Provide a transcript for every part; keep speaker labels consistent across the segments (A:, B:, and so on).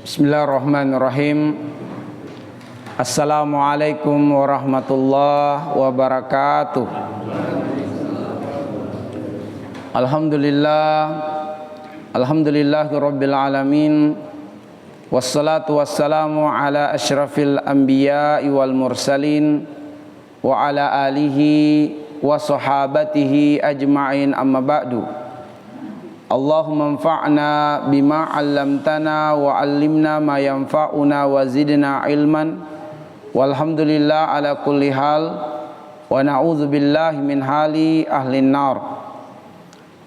A: Bismillahirrahmanirrahim. Assalamualaikum warahmatullahi wabarakatuh. Alhamdulillahirabbil alamin. Wassalatu wassalamu ala asyrafil anbiya'i wal mursalin wa ala alihi wa sahabatihi ajma'in, amma ba'du. Allahumma anfa'na bima 'allamtana wa 'allimna ma yanfa'una wa zidna ilman. Walhamdulillah ala kulli hal wa na'udzu billahi min hali ahlin nar.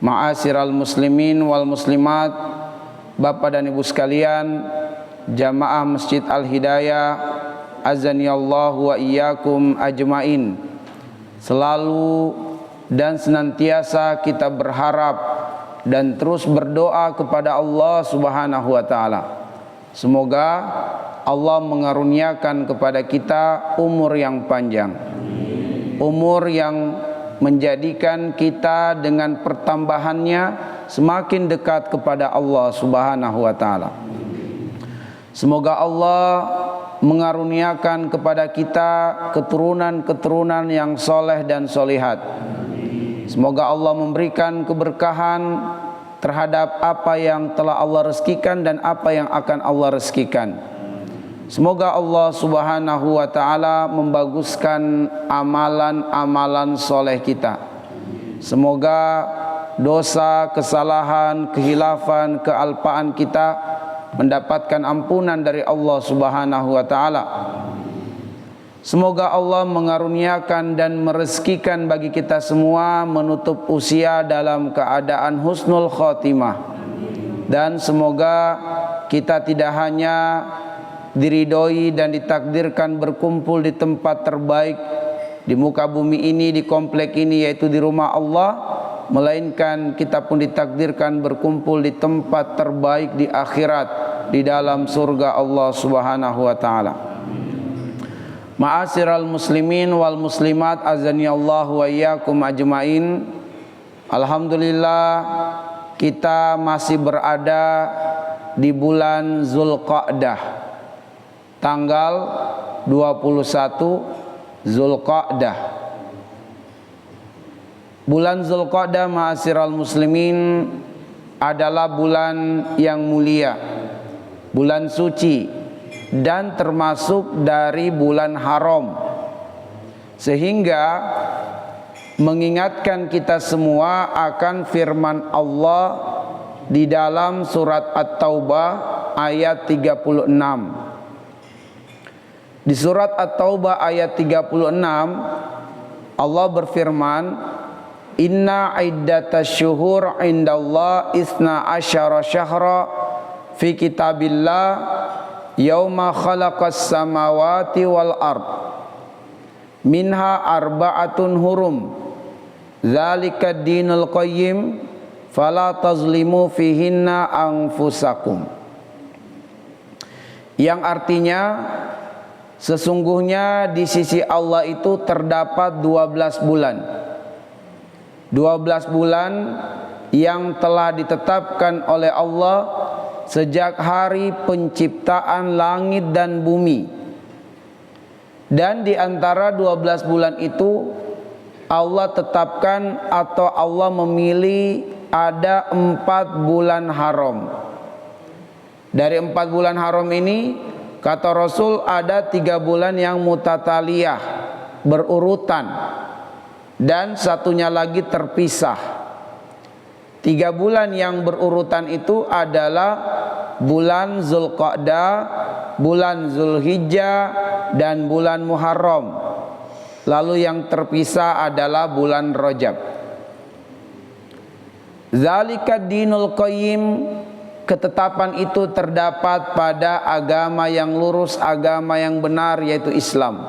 A: Ma'asyiral muslimin wal muslimat, Bapak dan Ibu sekalian, jamaah Masjid Al-Hidayah, azanillahu wa iyyakum ajmain. Selalu dan senantiasa kita berharap dan terus berdoa kepada Allah Subhanahu wa taala. Semoga Allah mengaruniakan kepada kita umur yang panjang. Umur yang menjadikan kita dengan pertambahannya semakin dekat kepada Allah Subhanahu wa taala. Semoga Allah mengaruniakan kepada kita keturunan-keturunan yang soleh dan solihat. Semoga Allah memberikan keberkahan terhadap apa yang telah Allah rezekikan dan apa yang akan Allah rezekikan. Semoga Allah Subhanahu wa taala membaguskan amalan-amalan soleh kita. Semoga dosa, kesalahan, kehilafan, kealpaan kita mendapatkan ampunan dari Allah Subhanahu wa taala. Semoga Allah mengaruniakan dan merezekikan bagi kita semua menutup usia dalam keadaan husnul khotimah. Dan semoga kita tidak hanya diridhoi dan ditakdirkan berkumpul di tempat terbaik di muka bumi ini, di komplek ini, yaitu di rumah Allah, melainkan kita pun ditakdirkan berkumpul di tempat terbaik di akhirat, di dalam surga Allah Subhanahu wa taala. Ma'asyiral muslimin wal muslimat, azanillahu wa iyyakum ajmain. Alhamdulillah, kita masih berada di bulan Zulqa'dah, tanggal 21 Zulqa'dah. Bulan Zulqa'dah, ma'asyiral muslimin, adalah bulan yang mulia, bulan suci, dan termasuk dari bulan haram, sehingga mengingatkan kita semua akan firman Allah di dalam surat At-Taubah ayat 36. Di surat At-Taubah ayat 36 Allah berfirman, Inna iddatasyuhur indallah isna asyara syahra fi kitabillah yauma khalaqas samawati wal ard minha arba'atun hurum dzalika dinul qayyim fala tazlimu fihinna anfusakum. Yang artinya, sesungguhnya di sisi Allah itu terdapat 12 bulan. 12 bulan yang telah ditetapkan oleh Allah sejak hari penciptaan langit dan bumi. Dan di antara 12 bulan itu Allah tetapkan atau Allah memilih ada 4 bulan haram. Dari 4 bulan haram ini, kata Rasul, ada 3 bulan yang mutataliyah, berurutan, dan satunya lagi terpisah. 3 bulan yang berurutan itu adalah bulan Zulqa'dah, bulan Zulhijjah, dan bulan Muharram. Lalu yang terpisah adalah bulan Rajab. Zalika dinul qayyim, ketetapan itu terdapat pada agama yang lurus, agama yang benar, yaitu Islam.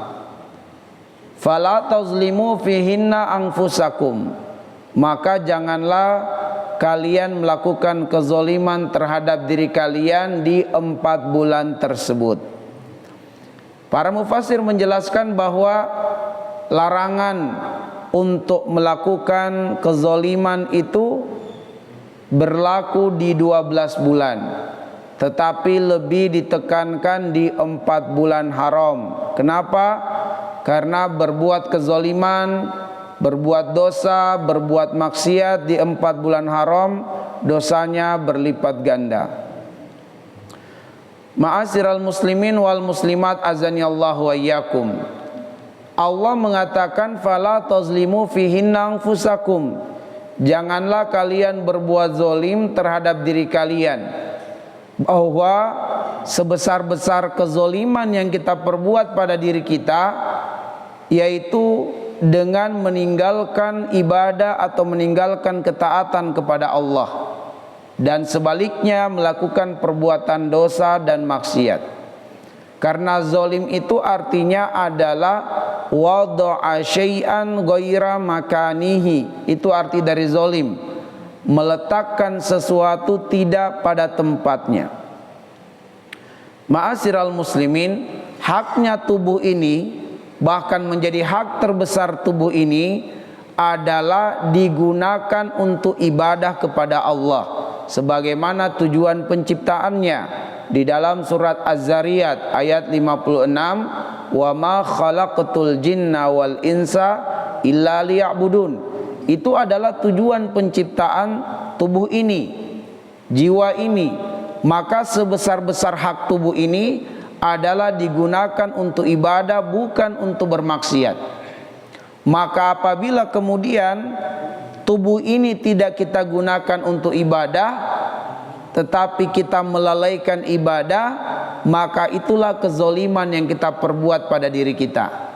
A: Fala tazlimu fihinna anfusakum, maka janganlah kalian melakukan kezoliman terhadap diri kalian di 4 bulan tersebut. Para mufassir menjelaskan bahwa larangan untuk melakukan kezoliman itu berlaku di 12 bulan, tetapi lebih ditekankan di 4 bulan haram. Kenapa? Karena berbuat kezaliman, berbuat dosa, berbuat maksiat di 4 bulan haram, dosanya berlipat ganda. Ma'asyiral muslimin wal muslimat azanillahu wa iyyakum. Allah mengatakan fala tazlimu fihinna anfusakum. Janganlah kalian berbuat zalim terhadap diri kalian. Bahwa sebesar-besar kezaliman yang kita perbuat pada diri kita, yaitu dengan meninggalkan ibadah atau meninggalkan ketaatan kepada Allah, dan sebaliknya melakukan perbuatan dosa dan maksiat. Karena zalim itu artinya adalah wada'a syai'an ghaira makanihi. Itu arti dari zalim, meletakkan sesuatu tidak pada tempatnya. Ma'asyiral muslimin, haknya tubuh ini, bahkan menjadi hak terbesar tubuh ini, adalah digunakan untuk ibadah kepada Allah sebagaimana tujuan penciptaannya di dalam surat Az-Zariyat ayat 56, wa ma khalaqtul jinna wal insa illa liya'budun. Itu adalah tujuan penciptaan tubuh ini, jiwa ini. Maka sebesar-besar hak tubuh ini adalah digunakan untuk ibadah, bukan untuk bermaksiat. Maka apabila kemudian tubuh ini tidak kita gunakan untuk ibadah, tetapi kita melalaikan ibadah, maka itulah kezaliman yang kita perbuat pada diri kita.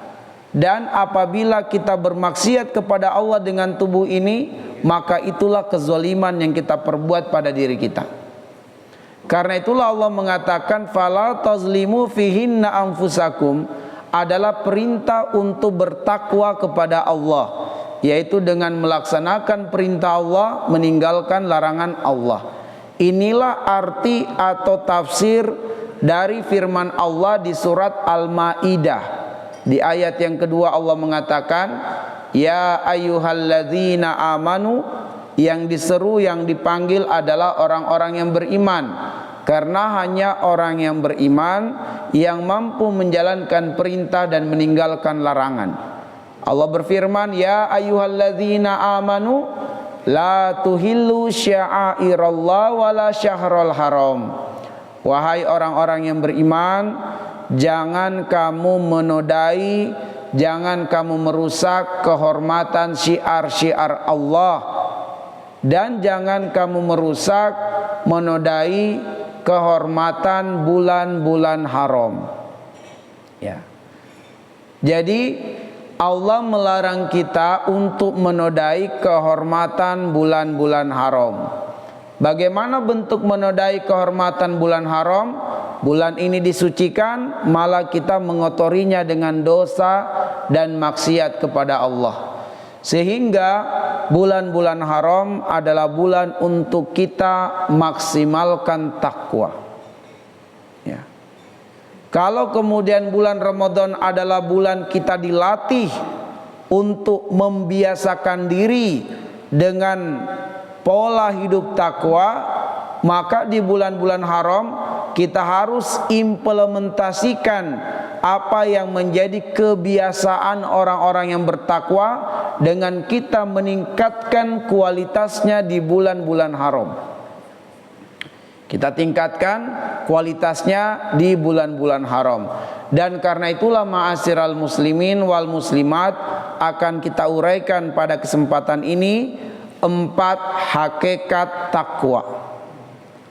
A: Dan apabila kita bermaksiat kepada Allah dengan tubuh ini, maka itulah kezaliman yang kita perbuat pada diri kita. Karena itulah Allah mengatakan fala tazlimu fihinna anfusakum, adalah perintah untuk bertakwa kepada Allah, yaitu dengan melaksanakan perintah Allah, meninggalkan larangan Allah. Inilah arti atau tafsir dari firman Allah di surat Al-Maidah. Di ayat yang kedua Allah mengatakan, ya ayyuhalladzina amanu, yang diseru, yang dipanggil adalah orang-orang yang beriman. Karena hanya orang yang beriman yang mampu menjalankan perintah dan meninggalkan larangan. Allah berfirman, ya ayyuhalladzina amanu la tuhillu sya'airallah wala syahrul haram. Wahai orang-orang yang beriman, jangan kamu menodai, jangan kamu merusak kehormatan syiar-syiar Allah, dan jangan kamu merusak, menodai kehormatan bulan-bulan haram. Ya. Jadi Allah melarang kita untuk menodai kehormatan bulan-bulan haram. Bagaimana bentuk menodai kehormatan bulan haram? Bulan ini disucikan, malah kita mengotorinya dengan dosa dan maksiat kepada Allah. Sehingga bulan-bulan haram adalah bulan untuk kita maksimalkan takwa. Ya. Kalau kemudian bulan Ramadan adalah bulan kita dilatih untuk membiasakan diri dengan pola hidup takwa, maka di bulan-bulan haram kita harus implementasikan apa yang menjadi kebiasaan orang-orang yang bertakwa dengan kita meningkatkan kualitasnya di bulan-bulan haram. Kita tingkatkan kualitasnya di bulan-bulan haram. Dan karena itulah ma'asyiral muslimin wal muslimat, akan kita uraikan pada kesempatan ini 4 hakikat takwa.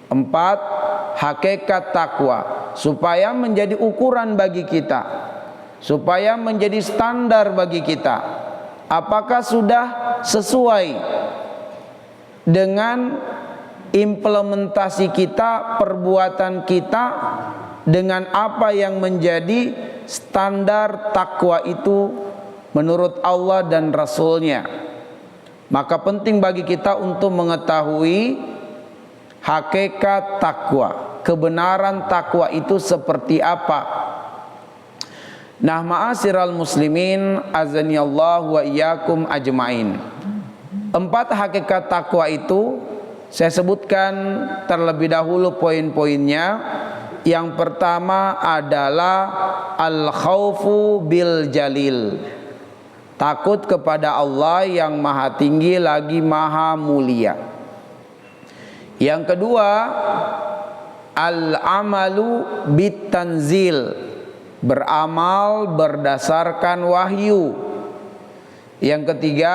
A: 4 hakikat takwa, supaya menjadi ukuran bagi kita, supaya menjadi standar bagi kita. Apakah sudah sesuai dengan implementasi kita, perbuatan kita, dengan apa yang menjadi standar takwa itu menurut Allah dan Rasulnya. Maka penting bagi kita untuk mengetahui hakikat takwa, kebenaran takwa itu seperti apa. Nah, ma'asyiral muslimin azanillahu wa iyyakum ajmain. 4 hakikat takwa itu Saya sebutkan terlebih dahulu poin-poinnya. Yang pertama adalah al-khaufu bil jalil, takut kepada Allah yang maha tinggi lagi maha mulia. Yang kedua, al-amalu bit tanzil, beramal berdasarkan wahyu. Yang ketiga,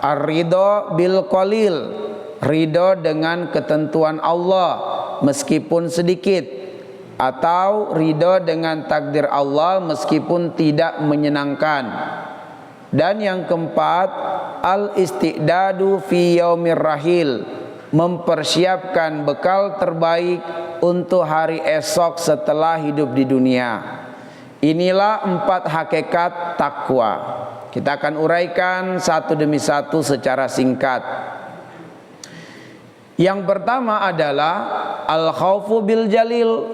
A: ar-ridho bil qalil, ridho dengan ketentuan Allah meskipun sedikit, atau ridho dengan takdir Allah meskipun tidak menyenangkan. Dan yang keempat, al-istidadu fi yaumir rahil, mempersiapkan bekal terbaik untuk hari esok setelah hidup di dunia. Inilah 4 hakikat takwa. Kita akan uraikan satu demi satu secara singkat. Yang pertama adalah al-khaufu bil jalil,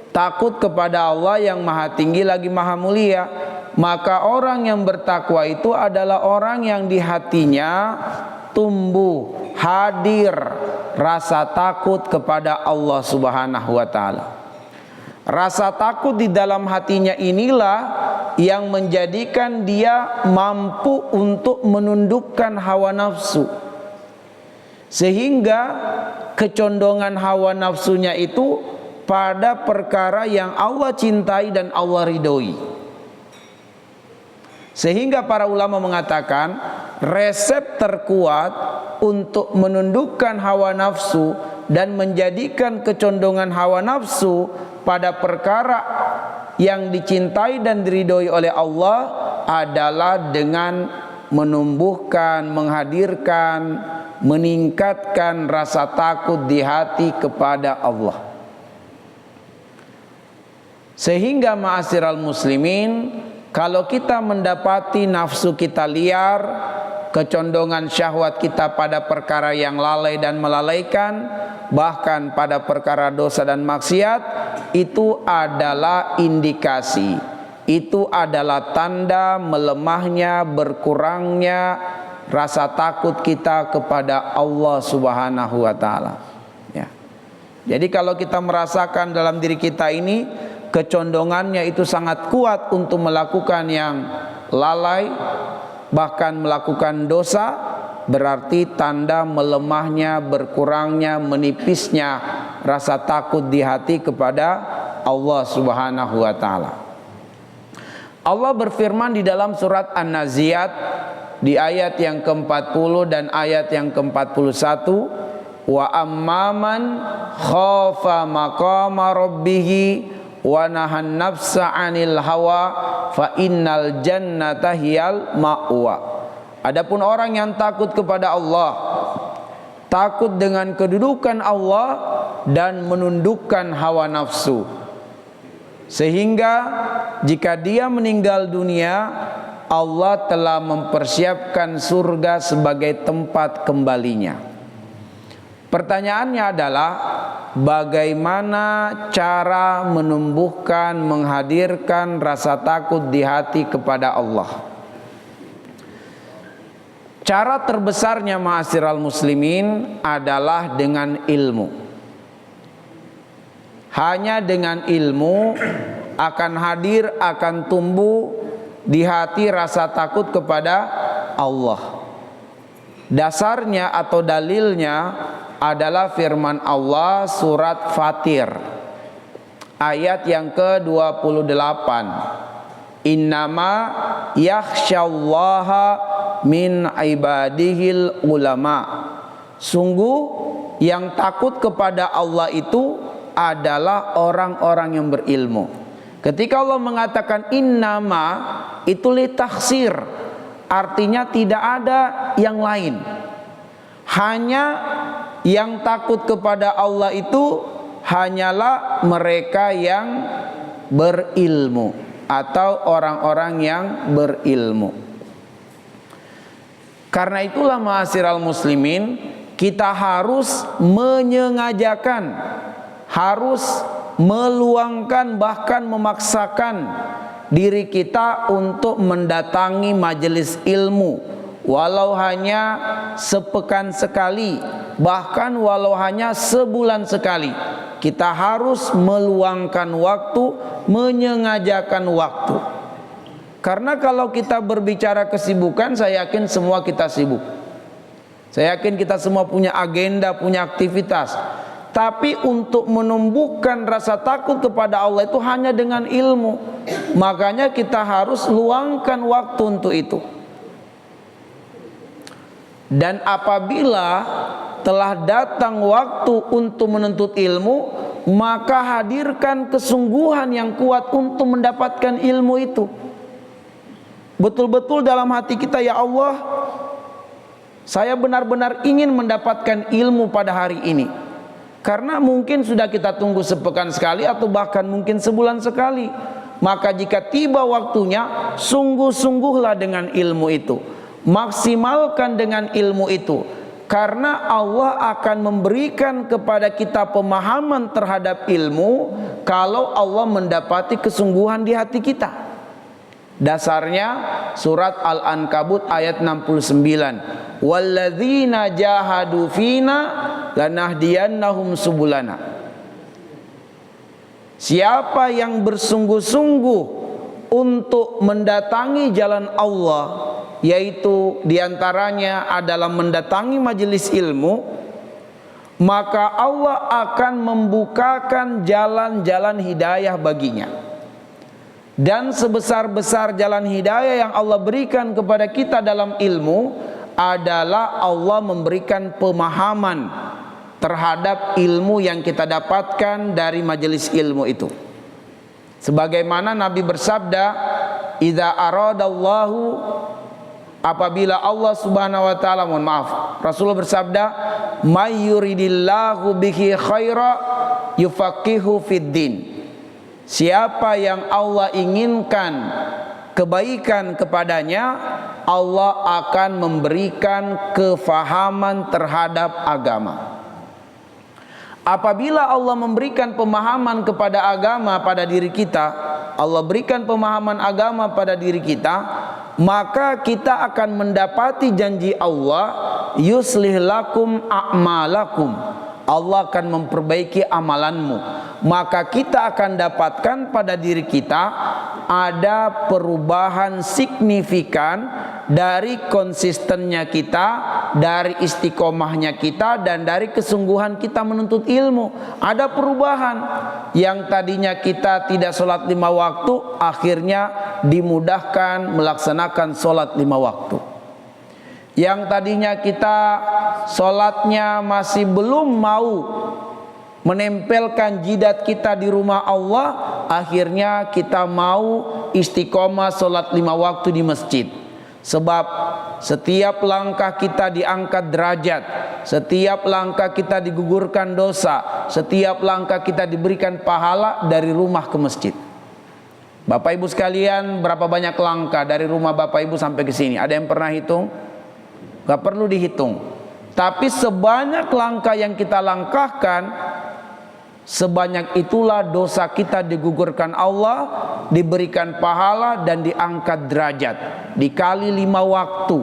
A: takut kepada Allah yang maha tinggi lagi maha mulia. Maka orang yang bertakwa itu adalah orang yang di hatinya tumbuh hadir rasa takut kepada Allah Subhanahu wa taala. Rasa takut di dalam hatinya inilah yang menjadikan dia mampu untuk menundukkan hawa nafsu, sehingga kecondongan hawa nafsunya itu pada perkara yang Allah cintai dan Allah ridhoi. Sehingga para ulama mengatakan resep terkuat untuk menundukkan hawa nafsu dan menjadikan kecondongan hawa nafsu pada perkara yang dicintai dan diridhoi oleh Allah adalah dengan menumbuhkan, menghadirkan, meningkatkan rasa takut di hati kepada Allah. Sehingga ma'asyiral muslimin, kalau kita mendapati nafsu kita liar, kecondongan syahwat kita pada perkara yang lalai dan melalaikan, bahkan pada perkara dosa dan maksiat, itu adalah indikasi, itu adalah tanda melemahnya, berkurangnya rasa takut kita kepada Allah Subhanahu wa taala. Ya. Jadi kalau kita merasakan dalam diri kita ini kecondongannya itu sangat kuat untuk melakukan yang lalai, bahkan melakukan dosa, berarti tanda melemahnya, berkurangnya, menipisnya rasa takut di hati kepada Allah Subhanahu wa taala. Allah berfirman di dalam surat An-Naziat di ayat yang ke-40 dan ayat yang ke-41, wa amman khafa maqama rabbih wa nahan nafsa 'anil hawa fa innal jannata hiyal ma'wa. Adapun orang yang takut kepada Allah, takut dengan kedudukan Allah dan menundukkan hawa nafsu, sehingga jika dia meninggal dunia, Allah telah mempersiapkan surga sebagai tempat kembalinya. Pertanyaannya adalah, bagaimana cara menumbuhkan, menghadirkan rasa takut di hati kepada Allah? Cara terbesarnya ma'asyiral muslimin adalah dengan ilmu. Hanya dengan ilmu akan hadir, akan tumbuh di hati rasa takut kepada Allah. Dasarnya atau dalilnya adalah firman Allah surat Fatir ayat yang ke-28. Innama yakhsyallaha min ibadihil ulama. Sungguh yang takut kepada Allah itu adalah orang-orang yang berilmu. Ketika Allah mengatakan innama, itu litakhsir, artinya tidak ada yang lain. Hanya yang takut kepada Allah itu hanyalah mereka yang berilmu atau orang-orang yang berilmu. Karena itulah ma'asyiral muslimin, kita harus menyengajakan, harus meluangkan, bahkan memaksakan diri kita untuk mendatangi majelis ilmu, walau hanya sepekan sekali, bahkan walau hanya sebulan sekali. Kita harus meluangkan waktu, menyengajakan waktu. Karena kalau kita berbicara kesibukan, saya yakin semua kita sibuk. Saya yakin kita semua punya agenda, punya aktivitas. Tapi untuk menumbuhkan rasa takut kepada Allah itu hanya dengan ilmu. Makanya kita harus luangkan waktu untuk itu. Dan apabila telah datang waktu untuk menuntut ilmu, maka hadirkan kesungguhan yang kuat untuk mendapatkan ilmu itu. Betul-betul dalam hati kita, ya Allah, saya benar-benar ingin mendapatkan ilmu pada hari ini. Karena mungkin sudah kita tunggu sepekan sekali atau bahkan mungkin sebulan sekali. Maka jika tiba waktunya, sungguh-sungguhlah dengan ilmu itu. Maksimalkan dengan ilmu itu. Karena Allah akan memberikan kepada kita pemahaman terhadap ilmu kalau Allah mendapati kesungguhan di hati kita. Dasarnya surat Al-Ankabut ayat 69. Walladzina jahadu fina lanahdiyannahum subulana. Siapa yang bersungguh-sungguh untuk mendatangi jalan Allah, yaitu diantaranya adalah mendatangi majelis ilmu, maka Allah akan membukakan jalan-jalan hidayah baginya. Dan sebesar-besar jalan hidayah yang Allah berikan kepada kita dalam ilmu adalah Allah memberikan pemahaman terhadap ilmu yang kita dapatkan dari majelis ilmu itu. Sebagaimana Nabi bersabda, "Idza aradallahu", apabila Allah Subhanahu wa taala, mohon maaf, Rasulullah bersabda, "May yuridillahu bihi khaira yufaqihu fid din." Siapa yang Allah inginkan kebaikan kepadanya, Allah akan memberikan kefahaman terhadap agama. Apabila Allah memberikan pemahaman kepada agama pada diri kita, Allah berikan pemahaman agama pada diri kita, maka kita akan mendapati janji Allah, yuslih lakum a'malakum. Allah akan memperbaiki amalanmu. Maka kita akan dapatkan pada diri kita ada perubahan signifikan dari konsistennya kita, dari istiqomahnya kita, dan dari kesungguhan kita menuntut ilmu. Ada perubahan. Yang tadinya kita tidak sholat 5 waktu, akhirnya dimudahkan melaksanakan sholat 5 waktu. Yang tadinya kita sholatnya masih belum mau menempelkan jidat kita di rumah Allah, akhirnya kita mau istiqomah sholat 5 waktu di masjid. Sebab setiap langkah kita diangkat derajat, setiap langkah kita digugurkan dosa, setiap langkah kita diberikan pahala dari rumah ke masjid. Bapak Ibu sekalian, berapa banyak langkah dari rumah Bapak Ibu sampai ke sini? Ada yang pernah hitung? Gak perlu dihitung. Tapi sebanyak langkah yang kita langkahkan, sebanyak itulah dosa kita digugurkan Allah, diberikan pahala dan diangkat derajat, dikali 5 waktu.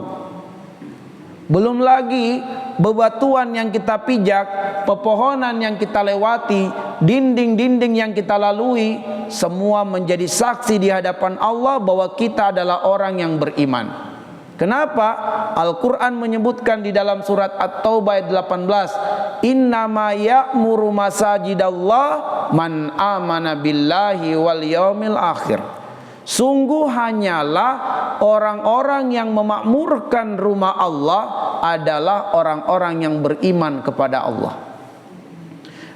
A: Belum lagi bebatuan yang kita pijak, pepohonan yang kita lewati, dinding-dinding yang kita lalui, semua menjadi saksi di hadapan Allah bahwa kita adalah orang yang beriman. Kenapa? Al-Quran menyebutkan di dalam surat At-Taubah ayat 18, "Innama ya'muru masajidallah man amana billahi wal yaumil akhir." Sungguh hanyalah orang-orang yang memakmurkan rumah Allah adalah orang-orang yang beriman kepada Allah.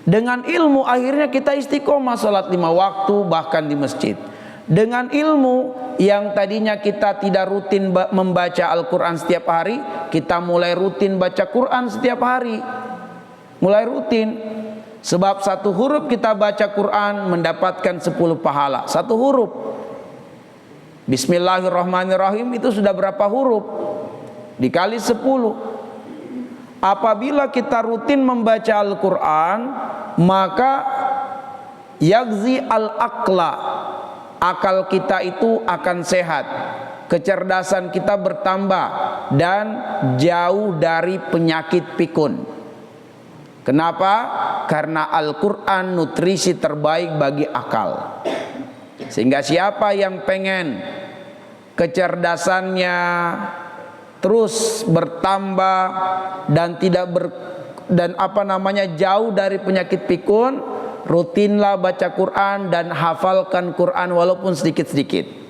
A: Dengan ilmu akhirnya kita istiqomah salat 5 waktu bahkan di masjid. Dengan ilmu yang tadinya kita tidak rutin membaca Al-Quran setiap hari, kita mulai rutin baca Quran setiap hari. Mulai rutin. Sebab 1 huruf kita baca Quran mendapatkan 10 pahala. 1 huruf. Bismillahirrahmanirrahim itu sudah berapa huruf? Dikali 10. Apabila kita rutin membaca Al-Quran, maka yagzi al-aqla, akal kita itu akan sehat. kecerdasan kita bertambah dan jauh dari penyakit pikun. Kenapa? Karena Al-Quran nutrisi terbaik bagi akal. Sehingga siapa yang pengen kecerdasannya terus bertambah dan jauh dari penyakit pikun, rutinlah baca Quran dan hafalkan Quran walaupun sedikit-sedikit.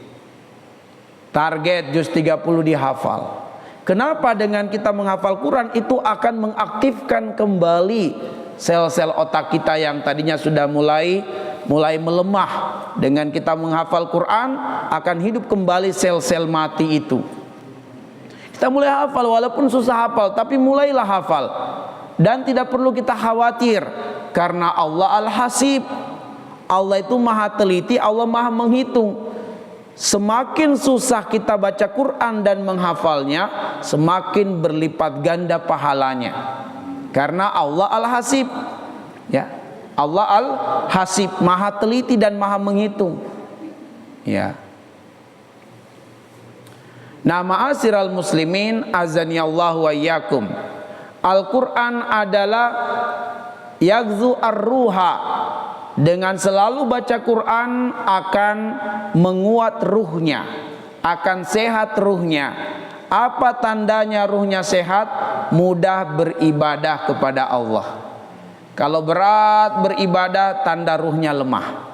A: Target juz 30 dihafal. Kenapa? Dengan kita menghafal Quran itu akan mengaktifkan kembali sel-sel otak kita yang tadinya sudah mulai melemah. Dengan kita menghafal Quran akan hidup kembali sel-sel mati itu. Kita mulai hafal walaupun susah hafal, tapi mulailah hafal. Dan tidak perlu kita khawatir karena Allah Al-Hasib. Allah itu maha teliti, Allah maha menghitung. Semakin susah kita baca Quran dan menghafalnya, semakin berlipat ganda pahalanya. Karena Allah Al-Hasib, ya. Allah Al-Hasib, maha teliti dan maha menghitung. Ya. Nah, ma'asyiral muslimin, azanillahu wa iyyakum. Al-Quran adalah yaghzu ar-ruha. Dengan selalu baca Quran akan menguat ruhnya, akan sehat ruhnya. Apa tandanya ruhnya sehat? Mudah beribadah kepada Allah. Kalau berat beribadah, tanda ruhnya lemah.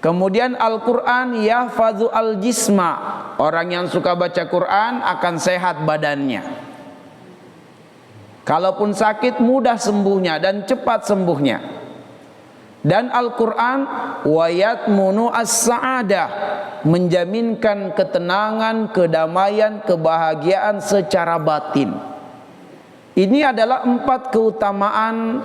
A: Kemudian Al-Quran yahfazu al-jisma. Orang yang suka baca Quran akan sehat badannya. Kalaupun sakit mudah sembuhnya dan cepat sembuhnya. Dan Al-Quran wayatmunu as-sa'adah, menjaminkan ketenangan, kedamaian, kebahagiaan secara batin. Ini adalah 4 keutamaan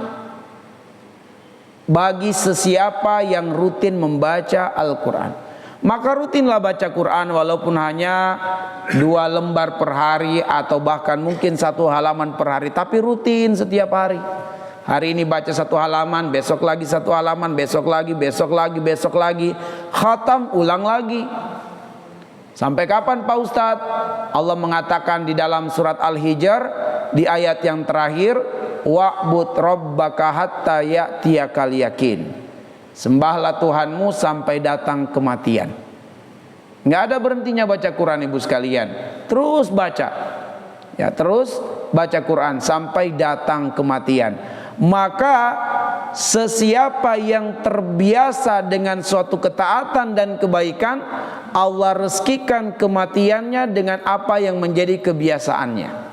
A: bagi sesiapa yang rutin membaca Al-Quran. Maka rutinlah baca Quran walaupun hanya 2 lembar per hari atau bahkan mungkin 1 halaman per hari, tapi rutin setiap hari. Hari ini baca 1 halaman, besok lagi 1 halaman, besok lagi, khatam, ulang lagi. Sampai kapan Pak Ustadz? Allah mengatakan di dalam surat Al-Hijr di ayat yang terakhir, wa'bud rabbaka hatta ya'tiyakal yakin. Sembahlah Tuhanmu sampai datang kematian. Nggak ada berhentinya baca Quran, ibu sekalian. Terus baca. Ya, terus baca Quran sampai datang kematian. Maka sesiapa yang terbiasa dengan suatu ketaatan dan kebaikan, Allah rezekikan kematiannya dengan apa yang menjadi kebiasaannya.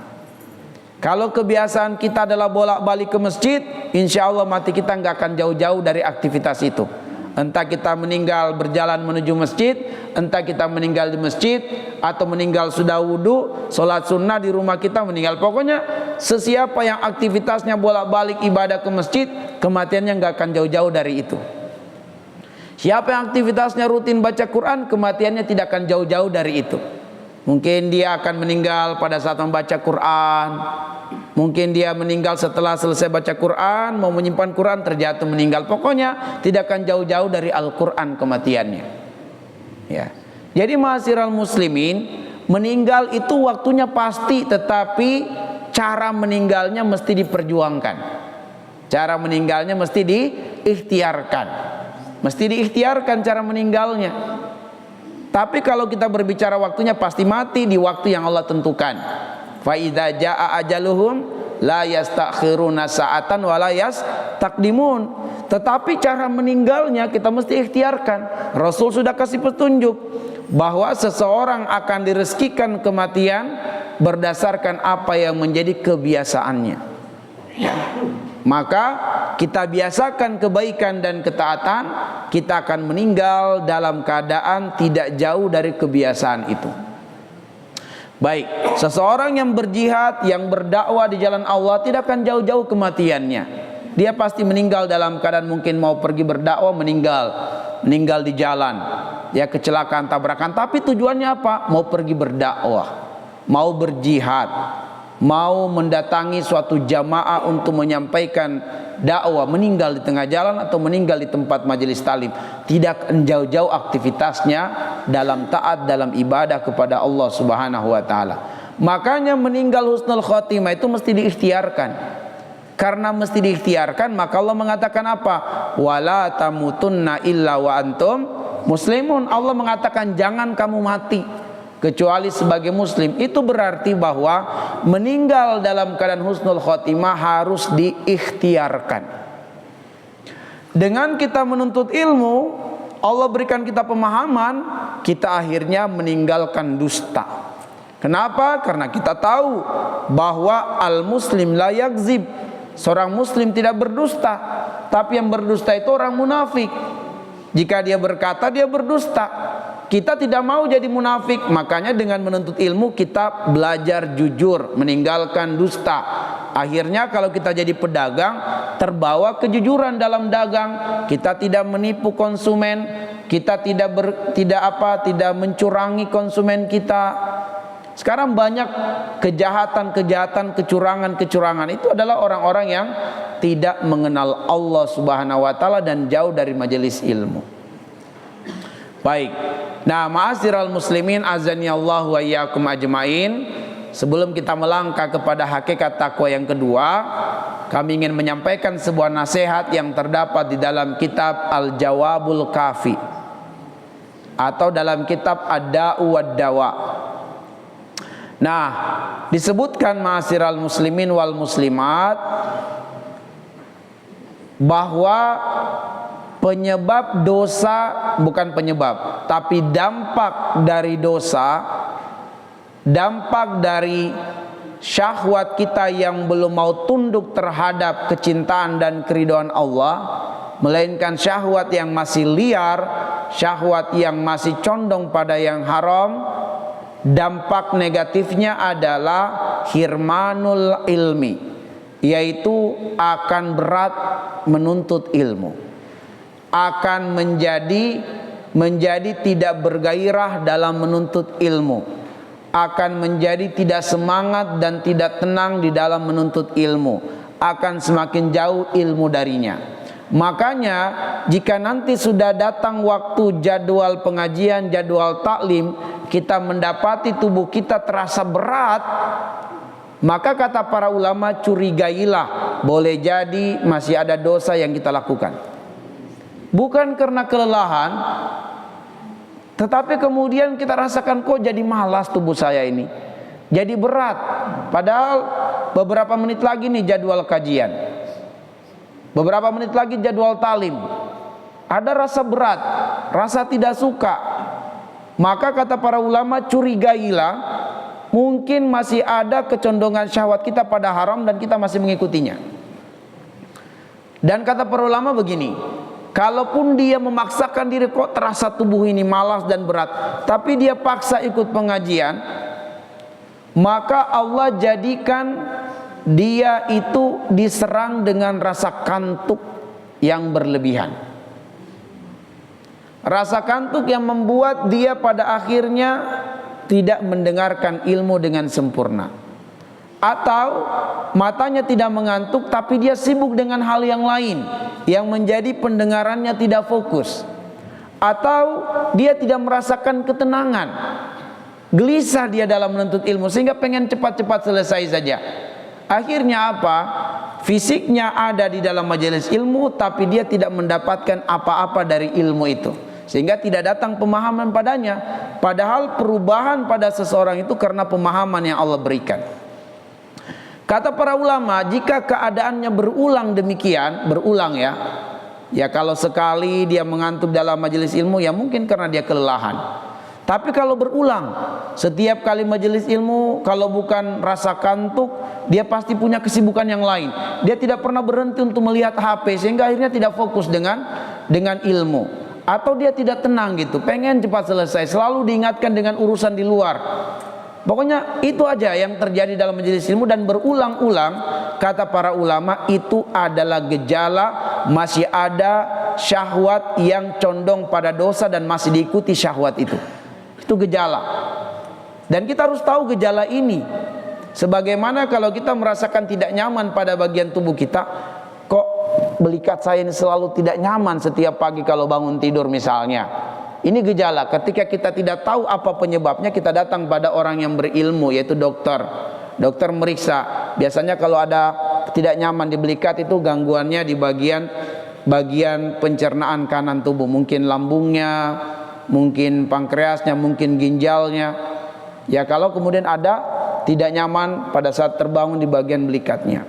A: Kalau kebiasaan kita adalah bolak-balik ke masjid, insya Allah mati kita nggak akan jauh-jauh dari aktivitas itu. Entah kita meninggal berjalan menuju masjid, entah kita meninggal di masjid, atau meninggal sudah wudhu, sholat sunnah di rumah kita meninggal. Pokoknya sesiapa yang aktivitasnya bolak-balik ibadah ke masjid, kematiannya nggak akan jauh-jauh dari itu. Siapa yang aktivitasnya rutin baca Quran, kematiannya tidak akan jauh-jauh dari itu. Mungkin dia akan meninggal pada saat membaca Quran. Mungkin dia meninggal setelah selesai baca Quran, mau menyimpan Quran, terjatuh meninggal. Pokoknya tidak akan jauh-jauh dari Al-Quran kematiannya. Ya. Jadi ma'asyiral muslimin, meninggal itu waktunya pasti, tetapi cara meninggalnya mesti diperjuangkan. Cara meninggalnya mesti diikhtiarkan. Mesti diikhtiarkan cara meninggalnya. Tapi kalau kita berbicara waktunya pasti mati di waktu yang Allah tentukan. Fa idza jaa ajaluhum la yastakhiruna sa'atan wa la yastaqdimun. Tetapi cara meninggalnya kita mesti ikhtiarkan. Rasul sudah kasih petunjuk bahwa seseorang akan direzekikan kematian berdasarkan apa yang menjadi kebiasaannya. Ya. Maka kita biasakan kebaikan dan ketaatan, kita akan meninggal dalam keadaan tidak jauh dari kebiasaan itu. Baik, seseorang yang berjihad, yang berdakwah di jalan Allah tidak akan jauh-jauh kematiannya. Dia pasti meninggal dalam keadaan mungkin mau pergi berdakwah, meninggal di jalan. Ya, kecelakaan, tabrakan, tapi tujuannya apa? Mau pergi berdakwah, mau berjihad. mau mendatangi suatu jamaah untuk menyampaikan dakwah, meninggal di tengah jalan atau meninggal di tempat majelis talim, tidak jauh-jauh aktivitasnya dalam taat, dalam ibadah kepada Allah Subhanahu wa taala. Makanya meninggal husnul khotimah itu mesti diikhtiarkan. Karena mesti diikhtiarkan, maka Allah mengatakan apa? Wala tamutunna illa wa antum muslimun. Allah mengatakan jangan kamu mati kecuali sebagai muslim. Itu berarti bahwa meninggal dalam keadaan husnul khotimah harus diikhtiarkan. Dengan kita menuntut ilmu, Allah berikan kita pemahaman, kita akhirnya meninggalkan dusta. Kenapa? Karena kita tahu bahwa al-muslim la yakzib. Seorang muslim tidak berdusta. Tapi yang berdusta itu orang munafik. Jika dia berkata, dia berdusta. Kita tidak mau jadi munafik. Makanya dengan menuntut ilmu kita belajar jujur, meninggalkan dusta. Akhirnya kalau kita jadi pedagang, terbawa kejujuran dalam dagang. Kita tidak menipu konsumen, kita tidak mencurangi konsumen kita. Sekarang banyak kejahatan-kejahatan, kecurangan-kecurangan. Itu adalah orang-orang yang tidak mengenal Allah Subhanahu wa taala dan jauh dari majelis ilmu. Baik. Nah, ma'asyiral muslimin azani Allah wa iyyakum ajmain. Sebelum kita melangkah kepada hakikat takwa yang kedua, kami ingin menyampaikan sebuah nasihat yang terdapat di dalam kitab Al-Jawabul Kafi atau dalam kitab Ad-Da'u wad-Dawa. Nah, disebutkan ma'asyiral muslimin wal muslimat bahwa penyebab dosa, bukan penyebab, tapi dampak dari dosa, dampak dari syahwat kita yang belum mau tunduk terhadap kecintaan dan keridhaan Allah, melainkan syahwat yang masih liar, syahwat yang masih condong pada yang haram. Dampak negatifnya adalah hirmanul ilmi, yaitu akan berat menuntut ilmu, akan menjadi tidak bergairah dalam menuntut ilmu, akan menjadi tidak semangat dan tidak tenang di dalam menuntut ilmu, akan semakin jauh ilmu darinya. Makanya jika nanti sudah datang waktu jadwal pengajian, jadwal taklim, kita mendapati tubuh kita terasa berat, maka kata para ulama, curigailah, boleh jadi masih ada dosa yang kita lakukan. Bukan karena kelelahan, tetapi kemudian kita rasakan kok jadi malas tubuh saya ini, jadi berat. Padahal beberapa menit lagi nih jadwal kajian, beberapa menit lagi jadwal talim. Ada rasa berat, rasa tidak suka. Maka kata para ulama, curigailah, mungkin masih ada kecondongan syahwat kita pada haram dan kita masih mengikutinya. Dan kata para ulama begini, kalaupun dia memaksakan diri, kok terasa tubuh ini malas dan berat, tapi dia paksa ikut pengajian, maka Allah jadikan dia itu diserang dengan rasa kantuk yang berlebihan. Rasa kantuk yang membuat dia pada akhirnya tidak mendengarkan ilmu dengan sempurna. Atau matanya tidak mengantuk tapi dia sibuk dengan hal yang lain yang menjadi pendengarannya tidak fokus. Atau dia tidak merasakan ketenangan, gelisah dia dalam menuntut ilmu sehingga pengen cepat-cepat selesai saja. Akhirnya apa? Fisiknya ada di dalam majelis ilmu tapi dia tidak mendapatkan apa-apa dari ilmu itu, sehingga tidak datang pemahaman padanya. Padahal perubahan pada seseorang itu karena pemahaman yang Allah berikan. Kata para ulama, jika keadaannya berulang demikian, berulang ya kalau sekali dia mengantuk dalam majelis ilmu, ya mungkin karena dia kelelahan. Tapi kalau berulang, setiap kali majelis ilmu, kalau bukan rasa kantuk, dia pasti punya kesibukan yang lain. Dia tidak pernah berhenti untuk melihat HP, sehingga akhirnya tidak fokus dengan ilmu. Atau dia tidak tenang gitu, pengen cepat selesai, selalu diingatkan dengan urusan di luar. Pokoknya itu aja yang terjadi dalam majelis ilmu dan berulang-ulang. Kata para ulama, itu adalah gejala masih ada syahwat yang condong pada dosa dan masih diikuti syahwat itu. Itu gejala. Dan kita harus tahu gejala ini. Sebagaimana kalau kita merasakan tidak nyaman pada bagian tubuh kita, kok belikat saya ini selalu tidak nyaman setiap pagi kalau bangun tidur misalnya. Ini gejala. Ketika kita tidak tahu apa penyebabnya, kita datang pada orang yang berilmu, yaitu dokter. Dokter meriksa. Biasanya kalau ada tidak nyaman di belikat itu gangguannya di bagian pencernaan kanan tubuh, mungkin lambungnya, mungkin pankreasnya, mungkin ginjalnya. Ya, kalau kemudian ada tidak nyaman pada saat terbangun di bagian belikatnya.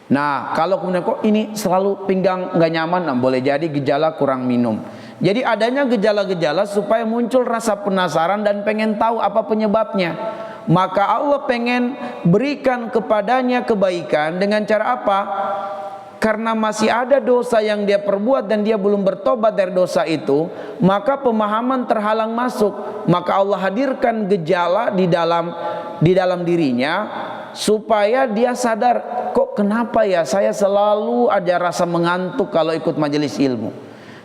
A: Nah, kalau kemudian kok ini selalu pinggang nggak nyaman, nah, boleh jadi gejala kurang minum. Jadi adanya gejala-gejala supaya muncul rasa penasaran dan pengen tahu apa penyebabnya. Maka Allah pengen berikan kepadanya kebaikan dengan cara apa? Karena masih ada dosa yang dia perbuat dan dia belum bertobat dari dosa itu, maka pemahaman terhalang masuk. Maka Allah hadirkan gejala di dalam dirinya supaya dia sadar, kok kenapa ya saya selalu ada rasa mengantuk kalau ikut majelis ilmu.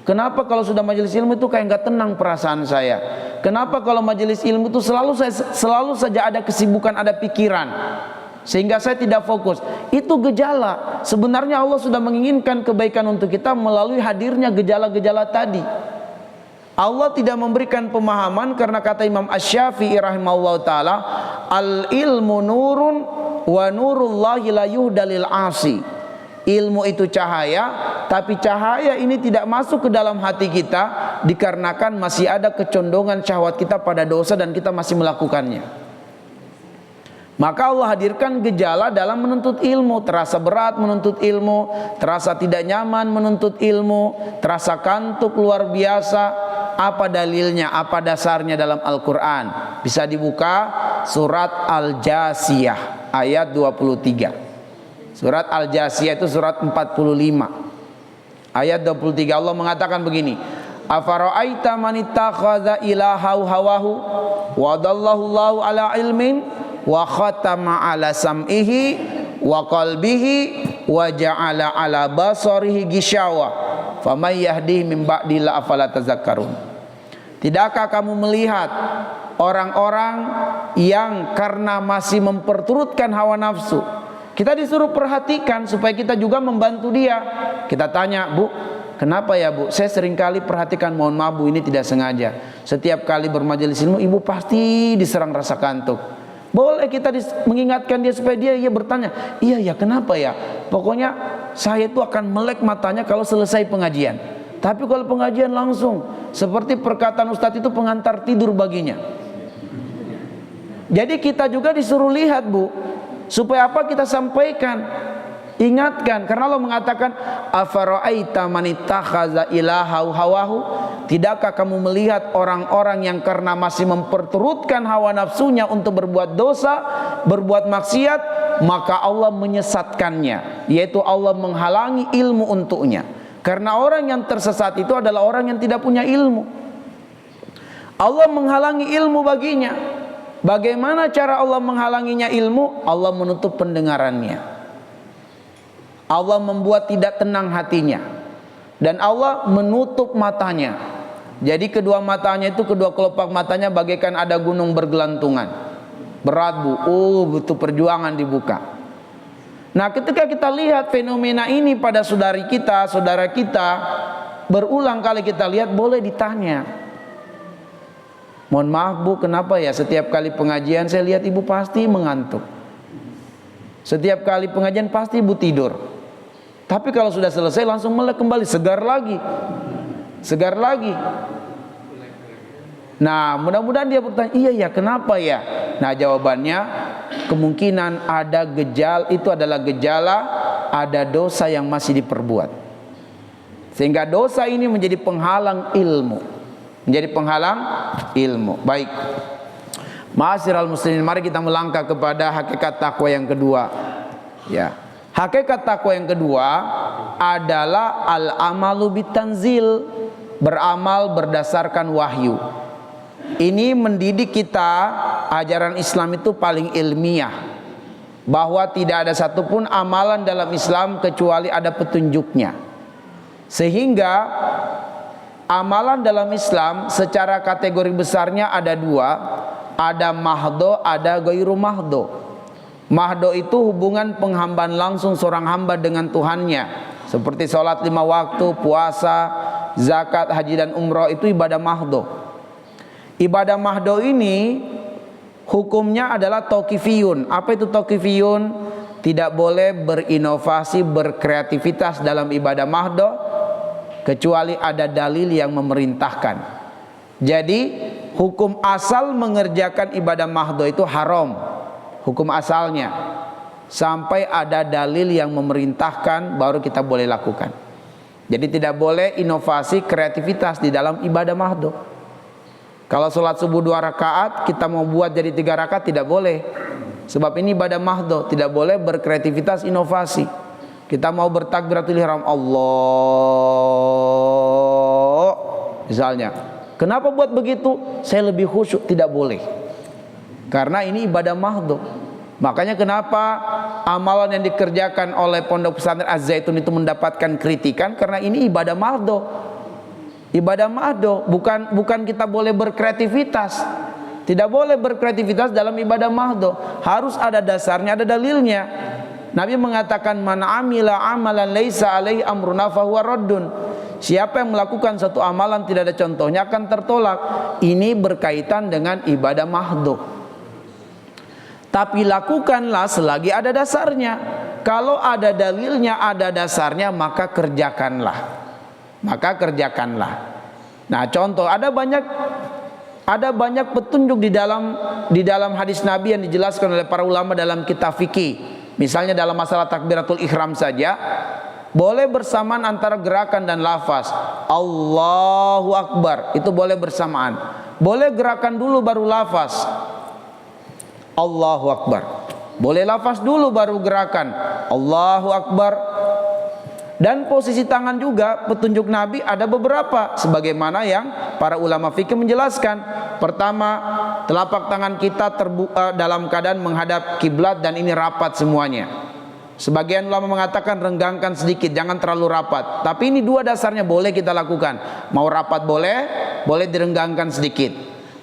A: Kenapa kalau sudah majelis ilmu itu kayak nggak tenang perasaan saya. Kenapa kalau majelis ilmu itu selalu saja ada kesibukan, ada pikiran, sehingga saya tidak fokus. Itu gejala. Sebenarnya Allah sudah menginginkan kebaikan untuk kita melalui hadirnya gejala-gejala tadi. Allah tidak memberikan pemahaman karena kata Imam Asy-Syafi'i rahimahullah ta'ala, al ilmu nurun wa nurullahi la yuhdalil asi. Ilmu itu cahaya, tapi cahaya ini tidak masuk ke dalam hati kita dikarenakan masih ada kecondongan syahwat kita pada dosa dan kita masih melakukannya. Maka Allah hadirkan gejala dalam menuntut ilmu. Terasa berat menuntut ilmu, terasa tidak nyaman menuntut ilmu, terasa kantuk luar biasa. Apa dalilnya, apa dasarnya dalam Al-Quran? Bisa dibuka surat Al-Jasiyah ayat 23. Surat Al-Jasiyah itu surat 45 ayat 23. Allah mengatakan begini, afara'aita man ittakhadha ilahahu hawahu wa dallahu Allahu ala ilmin wa khatama ala sam'ihi wa qalbihi wa ja'ala ala basarihi gishawa faman yahdihi min ba'di la afala tazakkarun. Tidakkah kamu melihat orang-orang yang karena masih memperturutkan hawa nafsu? Kita disuruh perhatikan supaya kita juga membantu dia. Kita tanya, Bu, kenapa ya Bu? Saya seringkali perhatikan, mohon maaf Bu, ini tidak sengaja. Setiap kali bermajelis ilmu, Ibu pasti diserang rasa kantuk. Boleh kita mengingatkan dia supaya dia bertanya, iya ya kenapa ya? Pokoknya saya itu akan melek matanya kalau selesai pengajian. Tapi kalau pengajian langsung, seperti perkataan Ustadz itu pengantar tidur baginya. Jadi kita juga disuruh lihat Bu, supaya apa kita sampaikan, ingatkan. Karena Allah mengatakan, afara'aita man ittakhadha ilahahu hawahu. Tidakkah kamu melihat orang-orang yang karena masih memperturutkan hawa nafsunya untuk berbuat dosa, berbuat maksiat, maka Allah menyesatkannya, yaitu Allah menghalangi ilmu untuknya. Karena orang yang tersesat itu adalah orang yang tidak punya ilmu. Allah menghalangi ilmu baginya. Bagaimana cara Allah menghalanginya ilmu? Allah menutup pendengarannya. Allah membuat tidak tenang hatinya. Dan Allah menutup matanya. Jadi kedua matanya itu, kedua kelopak matanya bagaikan ada gunung bergelantungan. Berat Bu, butuh perjuangan dibuka. Nah, ketika kita lihat fenomena ini pada saudara kita, berulang kali kita lihat, boleh ditanya, mohon maaf Bu, kenapa ya setiap kali pengajian saya lihat Ibu pasti mengantuk. Setiap kali pengajian pasti Ibu tidur. Tapi kalau sudah selesai langsung melek kembali, segar lagi. Segar lagi. Nah, mudah-mudahan dia bertanya, iya ya kenapa ya? Nah, jawabannya kemungkinan ada gejala, itu adalah gejala ada dosa yang masih diperbuat. Sehingga dosa ini menjadi penghalang ilmu. Menjadi penghalang ilmu. Baik. Ma'asyiral muslimin, mari kita melangkah kepada hakikat takwa yang kedua. Ya. Hakikat takwa yang kedua adalah al-amalu bitanzil, beramal berdasarkan wahyu. Ini mendidik kita, ajaran Islam itu paling ilmiah, bahwa tidak ada satupun amalan dalam Islam kecuali ada petunjuknya. Sehingga amalan dalam Islam secara kategori besarnya ada dua, ada mahdo, ada ghairu mahdo. Mahdo itu hubungan penghambaan langsung seorang hamba dengan Tuhannya, seperti sholat 5 waktu, puasa, zakat, haji dan umroh, itu ibadah mahdo. Ibadah mahdo ini hukumnya adalah tauqifiyun. Apa itu tauqifiyun? Tidak boleh berinovasi, berkreativitas dalam ibadah mahdo kecuali ada dalil yang memerintahkan. Jadi hukum asal mengerjakan ibadah mahdo itu haram, hukum asalnya, sampai ada dalil yang memerintahkan baru kita boleh lakukan. Jadi tidak boleh inovasi, kreativitas di dalam ibadah mahdo. Kalau sholat subuh 2 rakaat kita mau buat jadi 3 rakaat tidak boleh, sebab ini ibadah mahdo. Tidak boleh berkreativitas, inovasi. Kita mau bertakbiratul ihram, Allah misalnya, kenapa buat begitu? Saya lebih khusyuk. Tidak boleh, karena ini ibadah mahdo. Makanya kenapa amalan yang dikerjakan oleh Pondok Pesantren Az-Zaitun itu mendapatkan kritikan, karena ini ibadah mahdo. Ibadah mahdo, bukan kita boleh berkreativitas. Tidak boleh berkreativitas dalam ibadah mahdo. Harus ada dasarnya, ada dalilnya. Nabi mengatakan, man amila amalan laisa alaihi amruna fahuwa raddun. Siapa yang melakukan satu amalan tidak ada contohnya akan tertolak. Ini berkaitan dengan ibadah mahdo. Tapi lakukanlah selagi ada dasarnya. Kalau ada dalilnya, ada dasarnya, maka kerjakanlah. Nah, contoh, ada banyak petunjuk di dalam hadis Nabi yang dijelaskan oleh para ulama dalam kitab fikih. Misalnya dalam masalah takbiratul ihram saja, boleh bersamaan antara gerakan dan lafaz. Allahu Akbar, itu boleh bersamaan. Boleh gerakan dulu baru lafaz. Allahu Akbar. Boleh lafaz dulu baru gerakan. Allahu Akbar. Dan posisi tangan juga petunjuk Nabi ada beberapa, sebagaimana yang para ulama fikih menjelaskan. Pertama, telapak tangan kita terbuka dalam keadaan menghadap kiblat dan ini rapat semuanya. Sebagian ulama mengatakan renggangkan sedikit, jangan terlalu rapat. Tapi ini 2 dasarnya boleh kita lakukan. Mau rapat boleh direnggangkan sedikit.